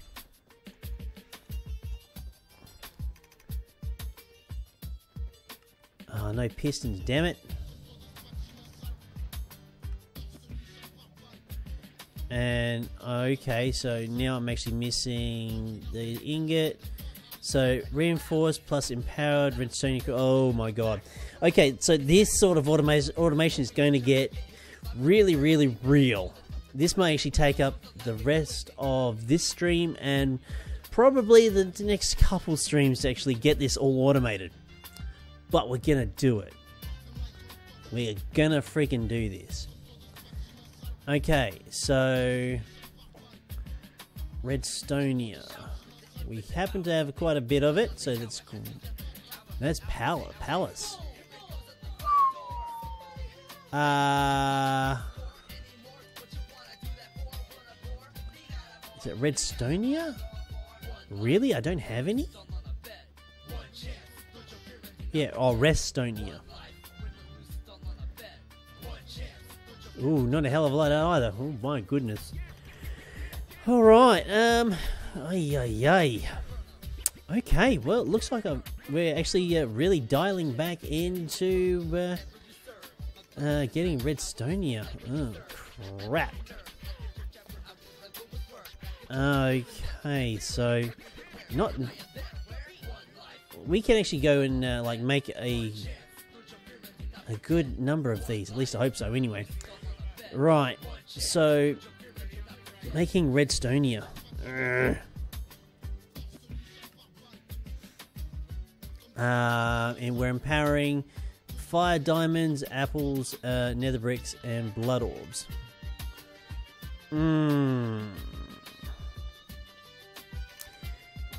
Oh, no pistons, damn it. And okay, so now I'm actually missing the ingot. So reinforced plus empowered redstone. Oh my god. Okay, so this sort of automation is going to get really, really real. this may actually take up the rest of this stream and probably the next couple streams to actually get this all automated. But we're gonna do it. We are gonna freaking do this. Okay, so Redstonia. We happen to have quite a bit of it, so that's Palace. Is it Redstonia? Really? I don't have any? Yeah, oh, Restonia. Ooh, not a hell of a lot either. Oh my goodness. Alright, okay, well, it looks like we're actually really dialing back into getting Redstonia. Oh, crap. Okay, so we can actually go and like make a good number of these. At least I hope so. Anyway, right. So making Redstonia. And we're empowering fire diamonds, apples, nether bricks, and blood orbs.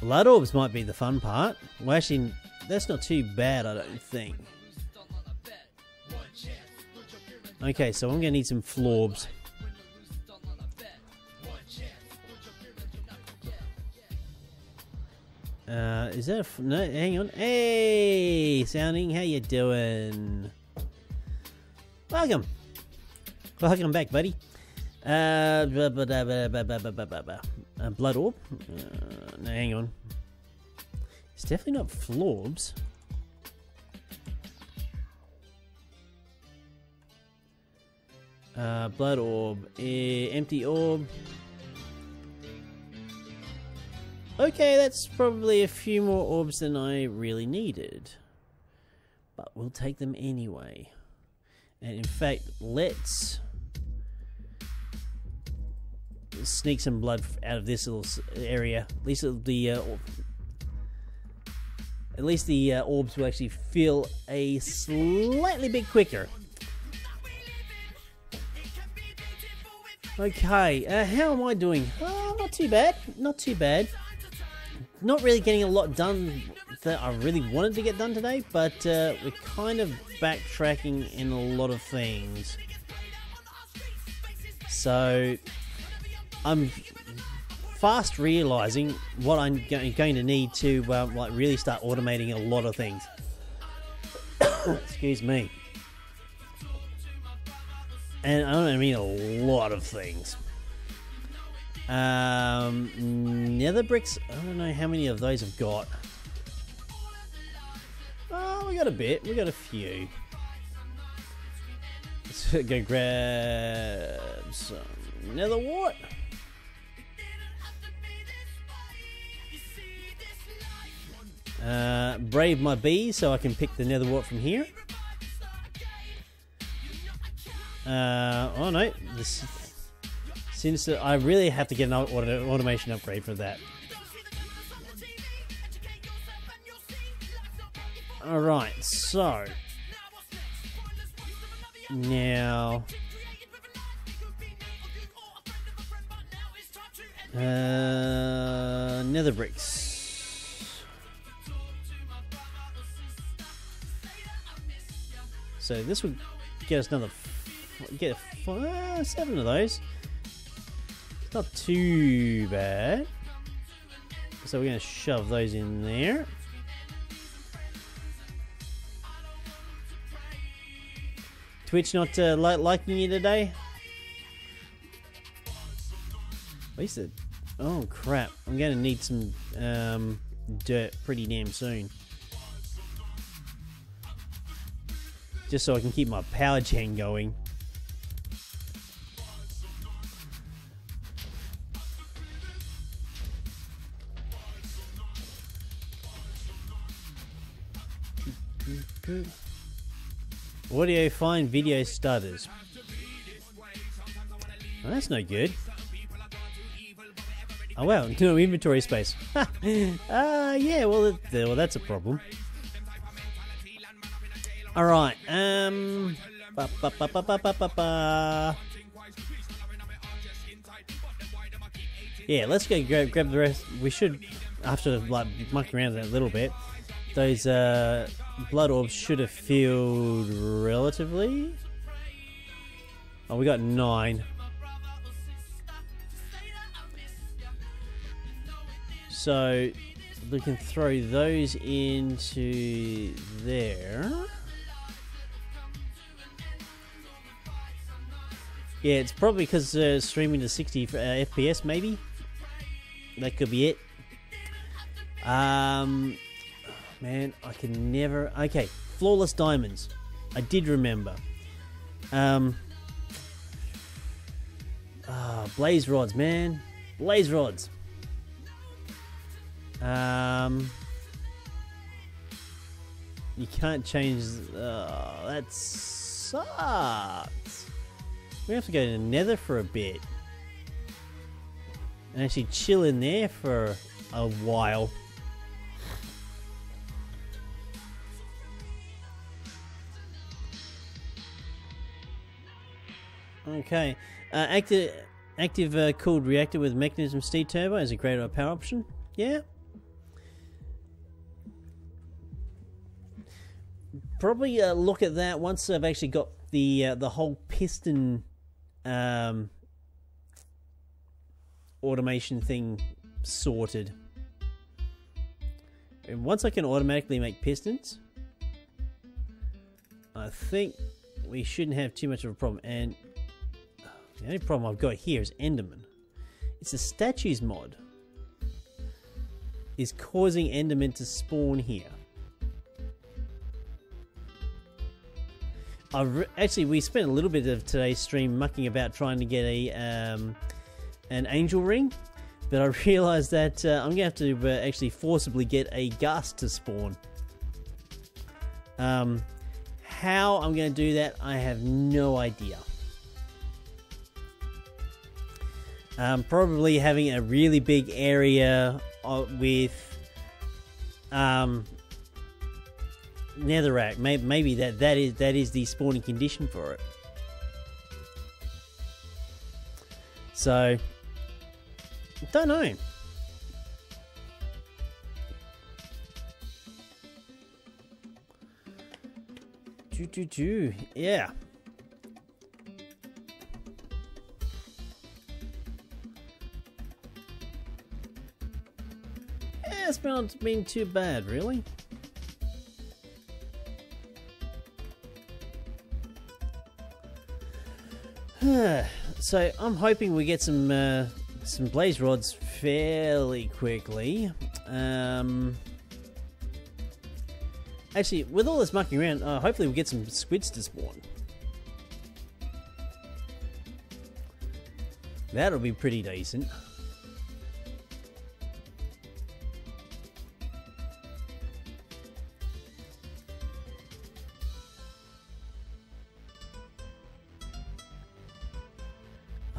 Blood orbs might be the fun part. Well, actually, that's not too bad, I don't think. Okay, so I'm going to need some florbs. Is that a... No, hang on. Hey, Sounding, how you doing? Welcome. Welcome back, buddy. Blood orb. No, hang on. It's definitely not florbs. Blood orb. Empty orb. Okay, that's probably a few more orbs than I really needed. But we'll take them anyway. And in fact, let's sneak some blood out of this little area. At least the orbs will actually fill a slightly bit quicker. Okay, how am I doing? Oh, not too bad. Not too bad. Not really getting a lot done that I really wanted to get done today, but we're kind of backtracking in a lot of things. So I'm fast realizing what I'm going to need to like really start automating a lot of things. Excuse me. And I don't mean a lot of things. Nether bricks, I don't know how many of those I've got. Oh, we got a bit. We got a few. Let's go grab some nether wart. Brave my bees so I can pick the nether wart from here. Oh no, this seems to... I really have to get an automation upgrade for that. Alright, so now nether bricks. So this would get us another... get 7 of those. It's not too bad. So we're going to shove those in there. Twitch not liking you today? At least it... Oh crap, I'm going to need some dirt pretty damn soon. Just so I can keep my power gen going. Audio fine, video stutters. Oh, that's no good. Oh wow, no inventory space. Yeah, well, that's a problem. Alright, yeah, let's go grab the rest. We should, after like mucking around that a little bit, those blood orbs should have filled relatively. Oh, we got 9. So we can throw those into there. Yeah, it's probably because streaming to 60 FPS, maybe. That could be it. Man, I can never. Okay, flawless diamonds. I did remember. Blaze rods, man. Blaze rods. You can't change. That sucks. We have to go to the Nether for a bit and actually chill in there for a while. Okay, active cooled reactor with mechanism steam turbo is a great power option. Yeah. Probably look at that once I've actually got the whole piston automation thing sorted. And once I can automatically make pistons, I think we shouldn't have too much of a problem. And the only problem I've got here is Enderman. It's a statues mod is causing Enderman to spawn here. Actually, we spent a little bit of today's stream mucking about trying to get a an angel ring, but I realised that I'm going to have to actually forcibly get a gust to spawn. How I'm going to do that, I have no idea. Probably having a really big area with netherrack. Maybe that is the spawning condition for it. So don't know. Yeah. It's not been too bad, really. So I'm hoping we get some blaze rods fairly quickly. Actually, with all this mucking around, hopefully we'll get some squids to spawn. That'll be pretty decent.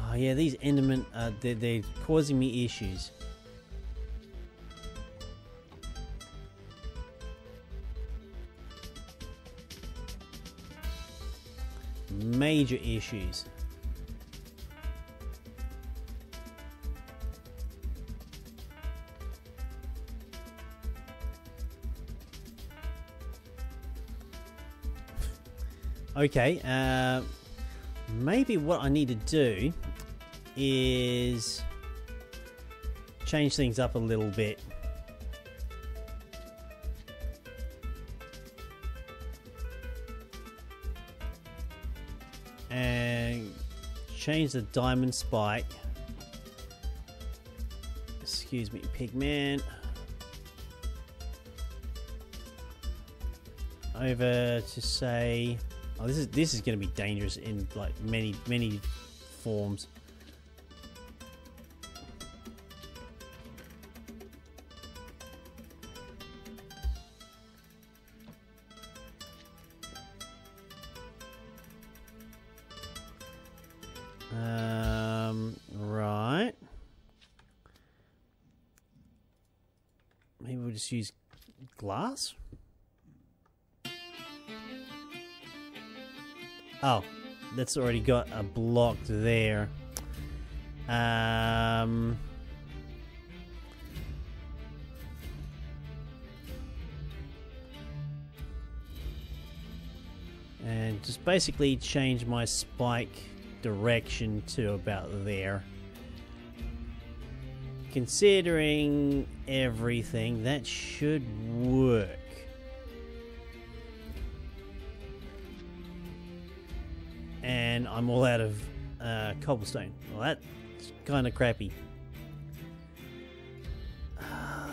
Oh yeah, these Endermen, they're causing me issues. Major issues. Okay, maybe what I need to do is change things up a little bit. And change the diamond spike. Excuse me, pigman. Over to say, oh, this is going to be dangerous in like many forms. Right. Maybe we'll just use glass. Oh, that's already got a block there. And just basically change my spike direction to about there. Considering everything, that should work. And I'm all out of cobblestone. Well, that's kind of crappy.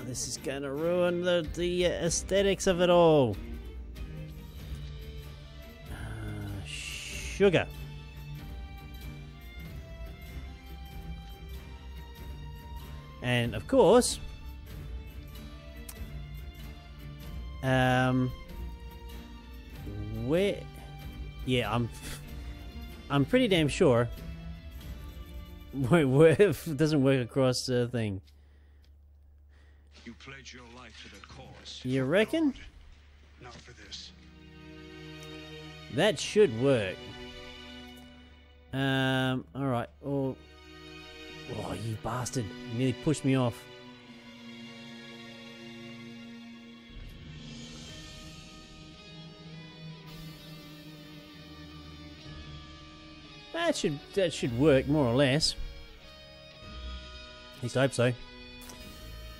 This is going to ruin the aesthetics of it all. Sugar. And of course, where? Yeah, I'm pretty damn sure. Wait, if it doesn't work across the thing. You pledge your life to the cause. You reckon? Not for this. That should work. All right. Oh, you bastard! You nearly pushed me off. That should work more or less. At least I hope so.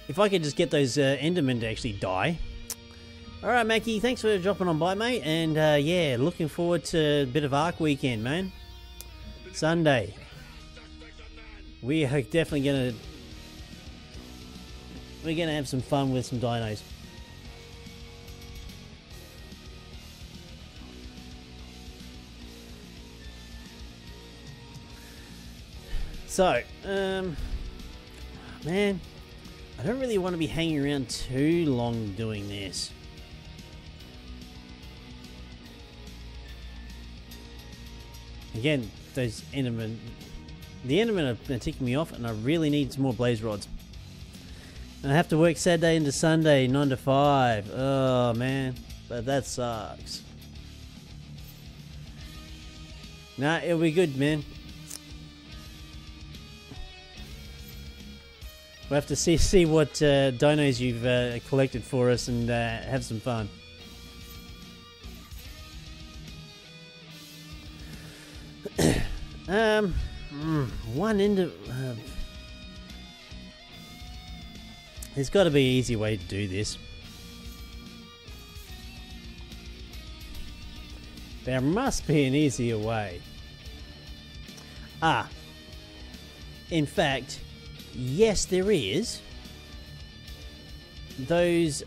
If I could just get those Endermen to actually die. Alright, Mackie, thanks for dropping on by, mate. And yeah, looking forward to a bit of Ark weekend, man. Sunday. We are definitely gonna... We're gonna have some fun with some dinos. So, man, I don't really want to be hanging around too long doing this. Again, those Endermen, the Endermen are ticking me off, and I really need some more blaze rods. And I have to work Saturday into Sunday, 9 to 5. Oh, man, but that sucks. Nah, it'll be good, man. We'll have to see what dinos you've collected for us and have some fun. One end. There's got to be an easy way to do this. There must be an easier way. Ah. In fact, yes, there is. Those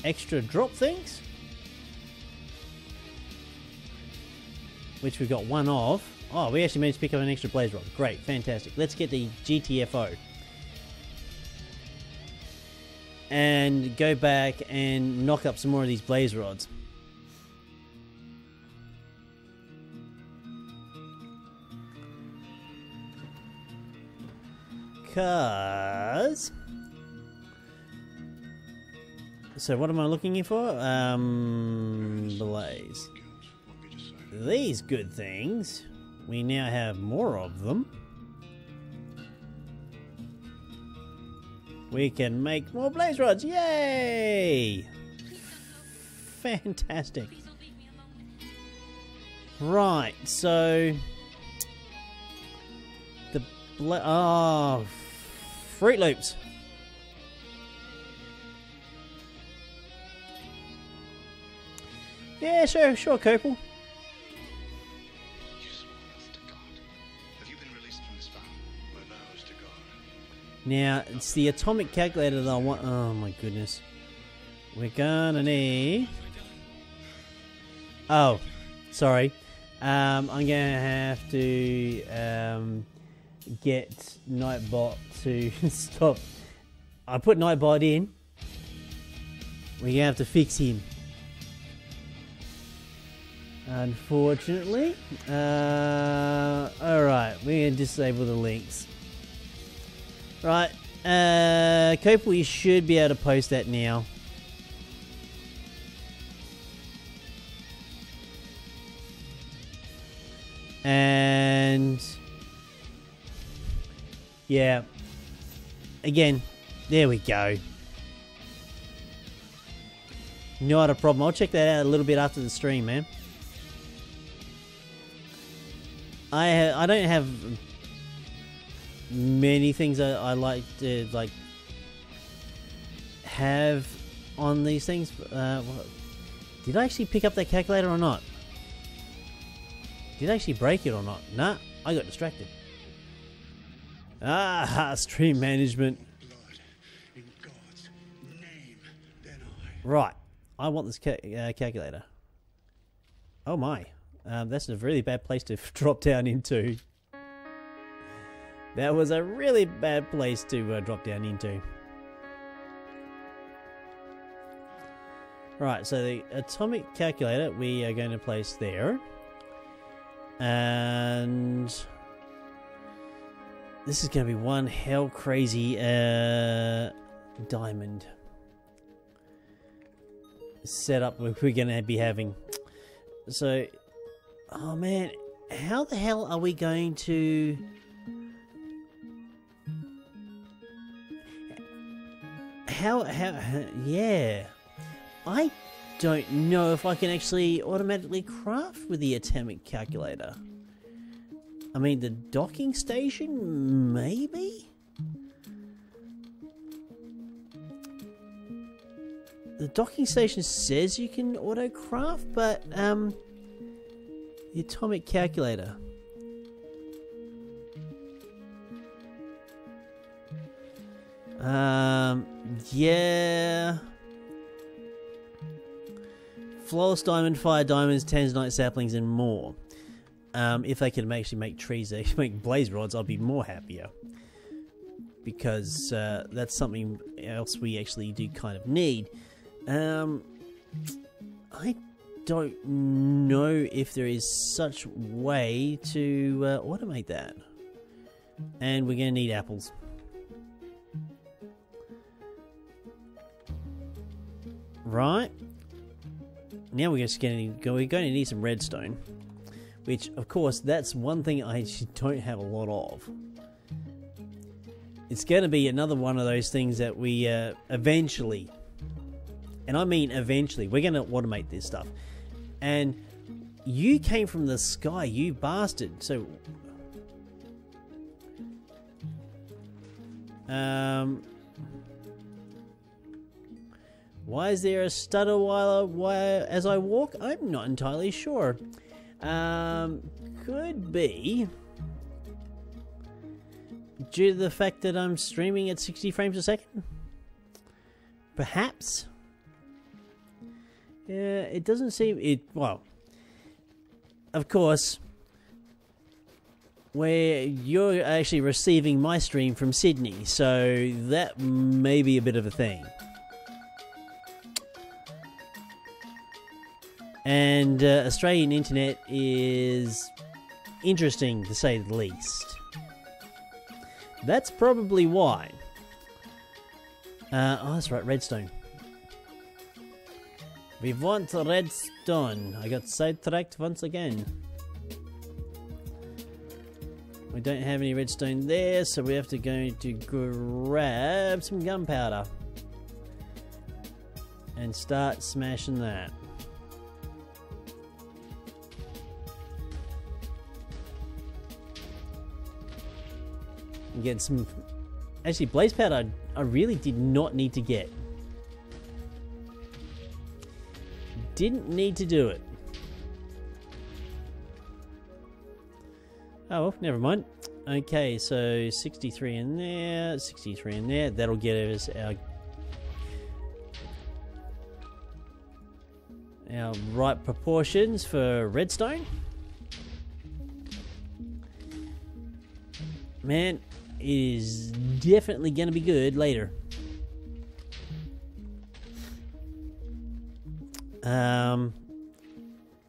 extra drop things, which we got one of. Oh, we actually managed to pick up an extra blaze rod. Great, fantastic. Let's get the GTFO and go back and knock up some more of these blaze rods. So what am I looking here for? Blaze. These good things. We now have more of them. We can make more blaze rods. Yay! Fantastic. Right, so the Fruit Loops. Yeah, sure, Copal. Now, it's the atomic calculator that I want. Oh my goodness. We're gonna need... Oh, sorry. I'm gonna have to get Nightbot to stop. I put Nightbot in. We're gonna have to fix him. Unfortunately. Alright, we're going to disable the links. Right. Copal, you should be able to post that now. And yeah, again, there we go. Not a problem. I'll check that out a little bit after the stream, man. I don't have many things I like to have on these things. Did I actually pick up that calculator or not? Did I actually break it or not? Nah, I got distracted. Ah, stream management. Blood in God's name, then Right, I want this calculator. Oh my, that's a really bad place to drop down into. That was a really bad place to drop down into. Right, so the atomic calculator we are going to place there. And this is going to be one hell crazy diamond setup we're going to be having. So, oh man, how the hell are we going to... yeah, I don't know if I can actually automatically craft with the atomic calculator. I mean, the docking station, maybe? The docking station says you can auto craft, but the atomic calculator. Yeah. Flawless diamond, fire diamonds, tanzanite saplings, and more. If they can actually make trees, they make blaze rods, I'll be more happier. Because that's something else we actually do kind of need. I don't know if there is such way to automate that. And we're going to need apples. Right. Now we're going to need some redstone. Which, of course, that's one thing I don't have a lot of. It's going to be another one of those things that we eventually, and I mean eventually, we're going to automate this stuff. And you came from the sky, you bastard. So, why is there a stutter while as I walk? I'm not entirely sure. Could be due to the fact that I'm streaming at 60 frames a second. Perhaps. Yeah, it doesn't seem it. Well, of course, where you're actually receiving my stream from Sydney, so that may be a bit of a thing. And Australian internet is interesting, to say the least. That's probably why. Oh, that's right, redstone. We want redstone. I got sidetracked once again. We don't have any redstone there, so we have to go to grab some gunpowder. And start smashing that. Get some. Actually, blaze powder I really did not need to get. Didn't need to do it. Oh well, never mind. Okay, so 63 in there, 63 in there. That'll get us our right proportions for redstone. Man, it is definitely going to be good later.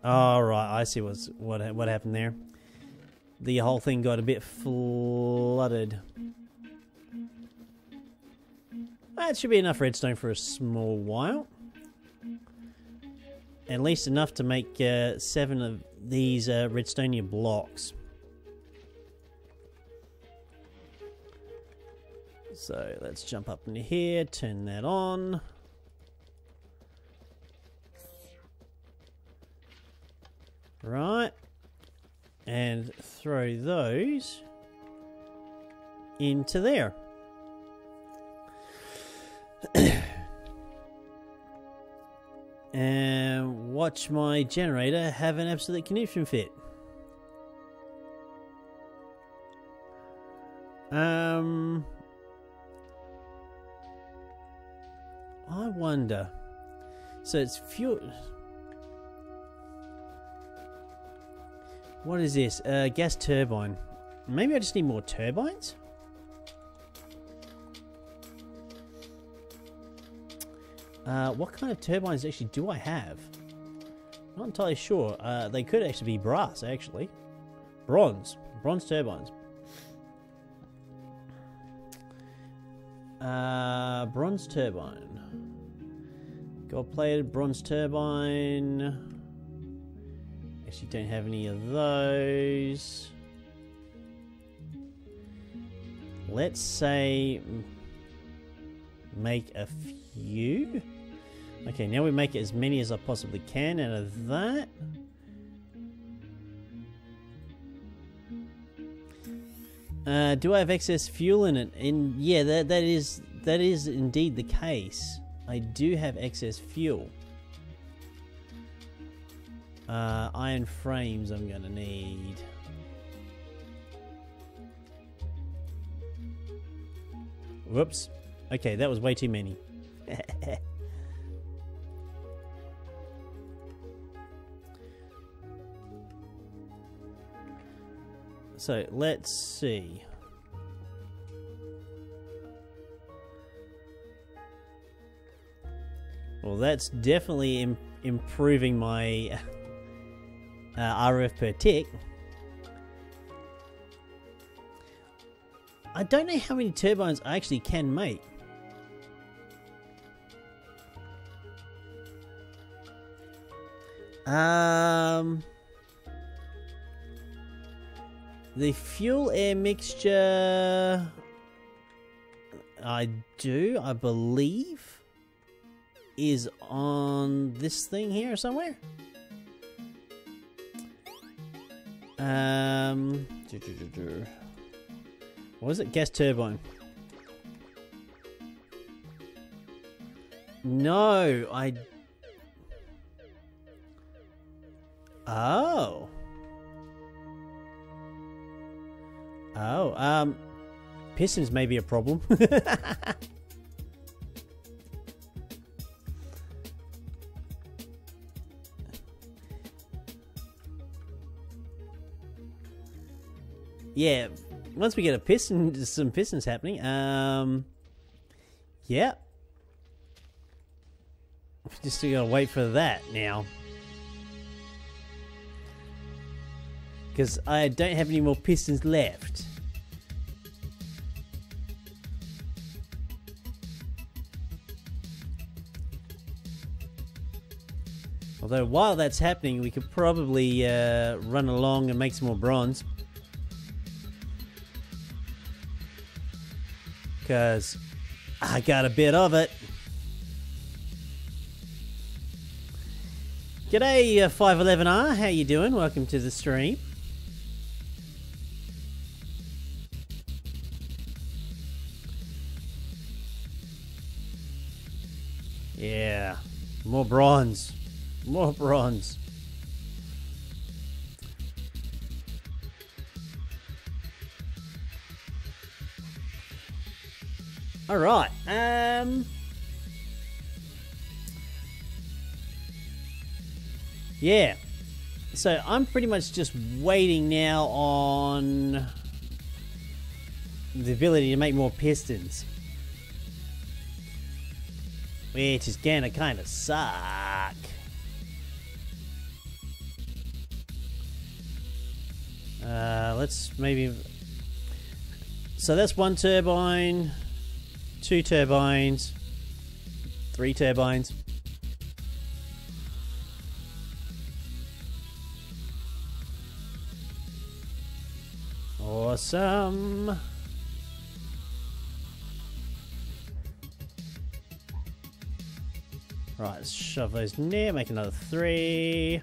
Oh, right, I see what happened there. The whole thing got a bit flooded. That should be enough redstone for a small while. At least enough to make 7 of these redstonian blocks. So let's jump up into here, turn that on. Right. And throw those into there. And watch my generator have an absolute conniption fit. I wonder. So it's fuel. What is this? Gas turbine. Maybe I just need more turbines? What kind of turbines actually do I have? Not entirely sure. They could actually be brass, actually. Bronze. Bronze turbines. Bronze turbine. Gold-plated bronze turbine. Actually don't have any of those. Let's say make a few. Okay, now we make as many as I possibly can out of that. Do I have excess fuel in it? And yeah, that is indeed the case. I do have excess fuel. Iron frames I'm gonna need. Whoops. Okay, that was way too many. So, let's see. Well, that's definitely improving my RF per tick. I don't know how many turbines I actually can make. The fuel air mixture I believe is on this thing here somewhere. What is it? Gas turbine. No, Oh. Oh, pistons may be a problem. Yeah, once we get some pistons happening, yeah. Just gotta wait for that now. Because I don't have any more pistons left. Although while that's happening, we could probably run along and make some more bronze. Because I got a bit of it. G'day 511R, how you doing? Welcome to the stream. Yeah, more bronze. More bronze. All right. Yeah. So I'm pretty much just waiting now on the ability to make more pistons, which is gonna kind of suck. Let's maybe... So that's 1 turbine, 2 turbines, 3 turbines. Awesome. Right, let's shove those in there, make another 3.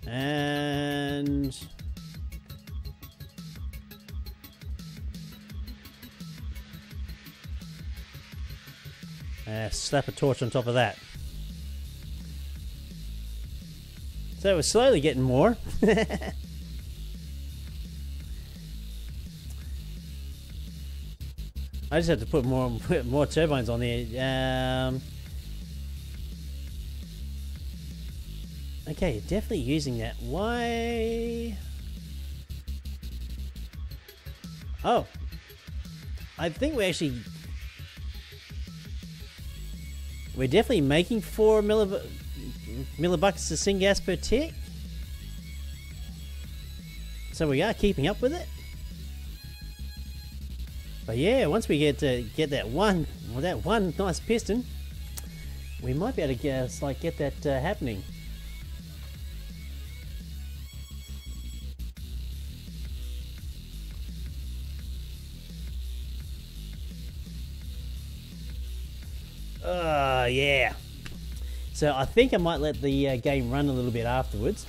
And slap a torch on top of that. So we're slowly getting more. I just have to put more turbines on there. Okay, definitely using that. Why? Oh, I think we're definitely making 4 millibucks of syngas per tick. So we are keeping up with it. But yeah, once we get that one nice piston, we might be able to get that happening. Yeah. So I think I might let the game run a little bit afterwards.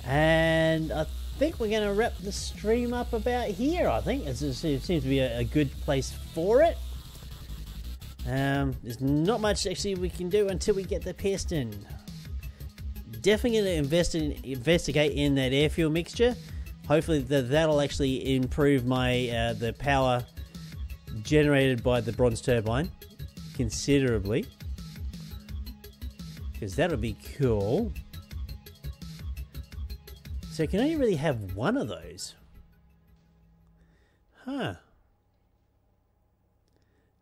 And I think we're going to wrap the stream up about here, I think. It seems to be a good place for it. There's not much actually we can do until we get the piston. Definitely going to investigate in that air fuel mixture. Hopefully that'll actually improve my the power generated by the bronze turbine considerably, because that'll be cool. So can I really have one of those? Huh.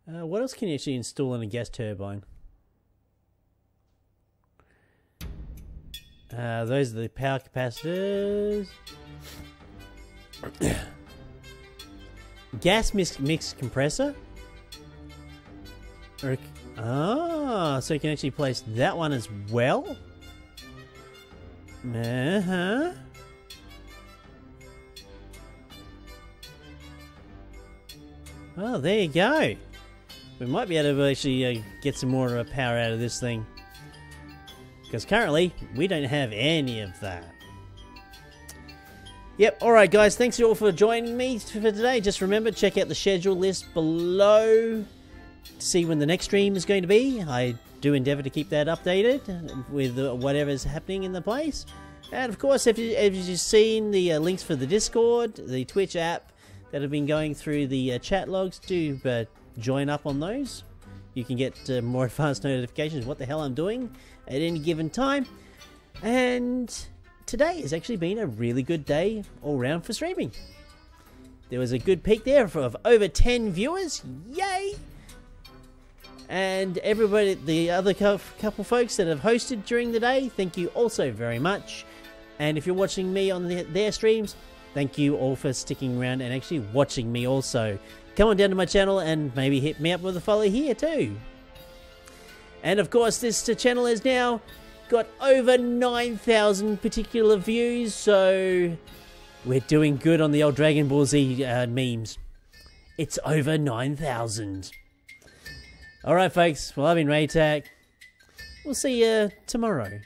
What else can you actually install in a gas turbine? Those are the power capacitors. Gas mix compressor. So you can actually place that one as well. Oh, there you go. We might be able to actually get some more power out of this thing, because currently we don't have any of that. Yep, alright guys, thanks all for joining me for today. Just remember, check out the schedule list below to see when the next stream is going to be. I do endeavour to keep that updated with whatever's happening in the place. And of course, if you've seen the links for the Discord, the Twitch app that have been going through the chat logs, do join up on those. You can get more advanced notifications what the hell I'm doing at any given time. And today has actually been a really good day all round for streaming. There was a good peak there of over 10 viewers. Yay! And everybody, the other couple folks that have hosted during the day, thank you also very much. And if you're watching me on their streams, thank you all for sticking around and actually watching me also. Come on down to my channel and maybe hit me up with a follow here too. And of course, this channel has now got over 9,000 particular views, so we're doing good on the old Dragon Ball Z memes. It's over 9,000. Alright folks, well I've been Raetac. We'll see you tomorrow.